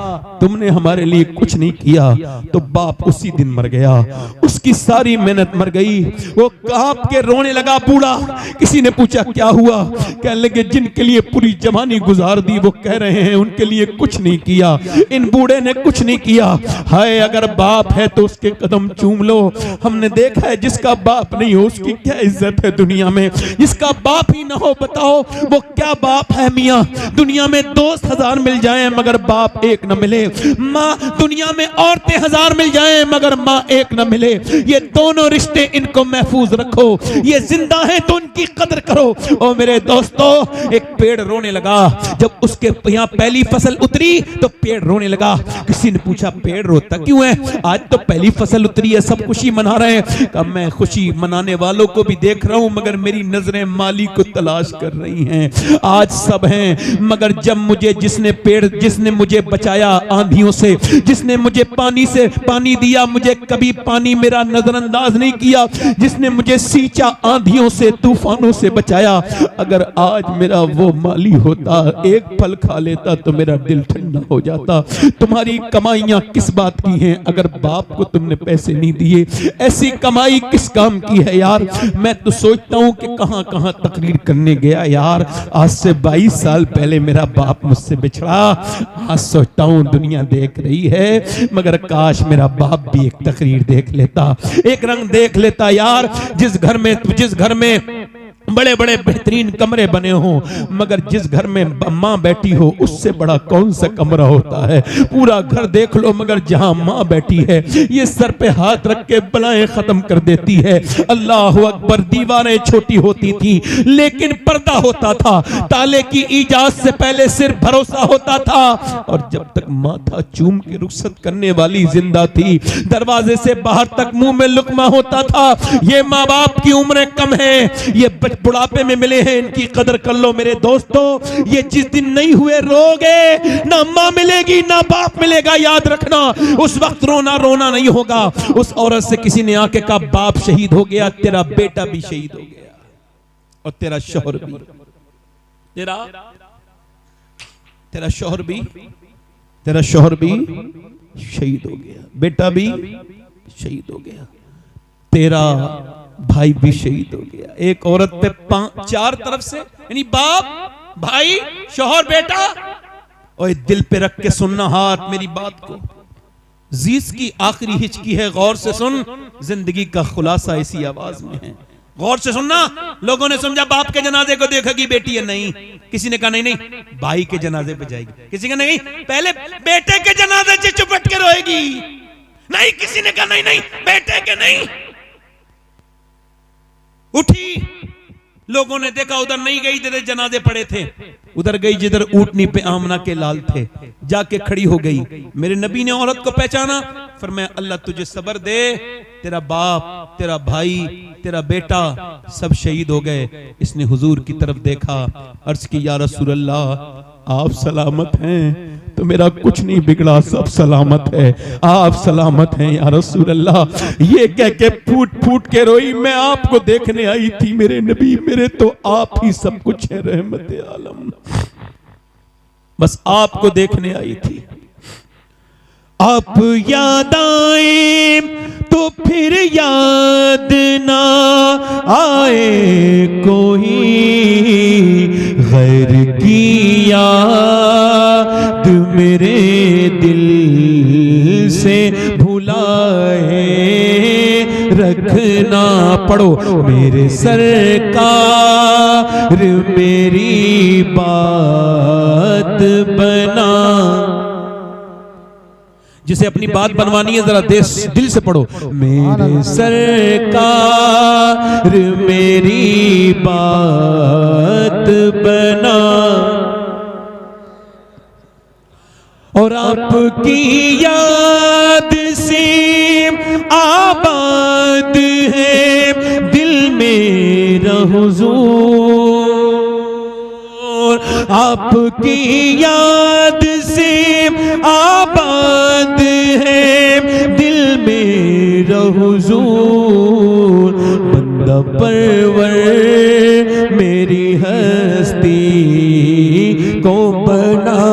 तुमने हमारे लिए कुछ नहीं किया, तो बाप उसी दिन मर गया। उसकी सारी मेहनत मर गई। वो कांप के रोने लगा बूढ़ा। किसी ने पूछा क्या हुआ? कहने लगे जिनके लिए पूरी जवानी गुजार दी वो कह रहे हैं उनके लिए कुछ नहीं किया। इन बूढ़े ने कुछ नहीं किया। हाय, अगर बाप है तो उसके कदम चूम लो। हमने देखा है जिसका बाप नहीं हो उसकी क्या इज्जत है दुनिया में। जिसका बाप ही ना हो, बताओ वो क्या बाप है मियाँ। दुनिया में दोस्त 1000 मिल जाएं मगर बाप एक न मिले। माँ, दुनिया में औरतें 1000 मिल जाएं मगर माँ एक न मिले। ये दोनों रिश्ते इनको महफूज रखो। ये जिंदा है तो उनकी कदर करो। ओ मेरे दोस्तों, एक पेड़ रोने लगा। जब उसके यहाँ पहली फसल उतरी तो पेड़ रोने लगा। किसी ने पूछा पेड़ रोता क्यों है? है? आज तो पहली फसल उतरी है, सब खुशी मना रहे हैं। कब मैं खुशी मनाने वालों को भी देख रहा हूं, मगर मेरी नजरें माली को तलाश कर रही हैं। आज सब हैं, मगर जब मुझे जिसने मुझे बचाया आंधियों से, जिसने मुझे पानी दिया, मुझे कभी पानी मेरा नजरअंदाज नहीं किया, जिसने मुझे सींचा, आंधियों से तूफानों से बचाया, अगर आज मेरा वो माली होता, एक फल खा लेता तो मेरा दिल ठंडा हो जाता। तुम्हारी कमाइयां किस बात की हैं अगर बाप को तुमने पैसे नहीं दिए? ऐसी कमाई किस काम की है यार? मैं तो सोचता हूं कि कहां कहां तकरीर करने गया यार। आज से 22 साल पहले मेरा बाप मुझसे बिछड़ा। आज सोचता हूं दुनिया देख रही है, मगर काश मेरा बाप भी एक तकरीर देख लेता, एक रंग देख लेता यार। जिस घर में बड़े बड़े बेहतरीन कमरे बने हों, मगर जिस घर में माँ बैठी हो उससे बड़ा कौन सा कमरा होता है? पूरा घर देख लो, मगर जहां माँ बैठी है ये सर पे हाथ रख के बलाएं खत्म कर देती है। अल्लाह अकबर। दीवारें छोटी होती थी लेकिन पर्दा होता था, ताले की इजाजत से पहले सिर्फ भरोसा होता था, और जब तक माथा चूम के रुखसत करने वाली जिंदा थी, दरवाजे से बाहर तक मुंह में लुकमा होता था। ये माँ बाप की उम्रें कम है, ये बुढ़ापे में मिले हैं, इनकी कदर कर लो मेरे दोस्तों। ये जिस दिन नहीं हुए रोगे, ना माँ मिलेगी ना बाप मिलेगा, याद रखना। उस वक्त रोना नहीं होगा। उस औरत से किसी ने आके कहा बाप शहीद हो गया, तेरा बेटा भी शहीद हो गया, और तेरा शौहर भी, तेरा शौहर भी शहीद हो गया, बेटा भी शहीद हो गया, तेरा भाई भी शहीद हो गया। एक औरत पे 4 तरफ से, यानी बाप, भाई, शौहर, बेटा। और दिल पे रख के सुनना हाथ मेरी बात को। जीस की आखिरी हिचकी है, गौर से सुन। जिंदगी का खुलासा इसी आवाज में है, गौर से सुनना। लोगों ने समझा बाप के जनाजे को देखेगी बेटी है, नहीं। किसी ने कहा नहीं भाई के जनाजे पे जाएगी, किसी का नहीं पहले बेटे के जनाजे से चुपट के रोएगी, नहीं। किसी ने कहा नहीं बेटे के नहीं। उठी, लोगों ने देखा उधर नहीं गई जिधर जनाजे पड़े थे, उधर गई जिधर ऊंटनी पे आमना के लाल थे, जाके खड़ी हो गई। मेरे नबी ने औरत को पहचाना, फरमाया अल्लाह तुझे सब्र दे, तेरा बाप, तेरा भाई, तेरा बेटा सब शहीद हो गए। इसने हुजूर की तरफ देखा, अर्ज की या रसूल अल्लाह आप सलामत हैं? तो मेरा कुछ नहीं बिगड़ा, सब सलामत है, आप सलामत हैं या रसूल अल्लाह। ये कह के फूट फूट के रोई, मैं आपको देखने आई थी मेरे नबी, मेरे तो आप ही सब कुछ है, रहमत आलम, बस आपको देखने आई थी। आप याद आए तो फिर याद ना आए कोई, गैर की याद मेरे दिल से भुलाए रखना। पढ़ो मेरे सरकार मेरी बात बना। जिसे अपनी बात बनवानी है जरा दिल से पढ़ो। मेरे सरकार मेरी बात बना, और आपकी याद से आबाद है दिल मेरा हुजूर, आपकी याद से आबाद है दिल मेरा हुजूर। बंदा परवर मेरी हस्ती को बना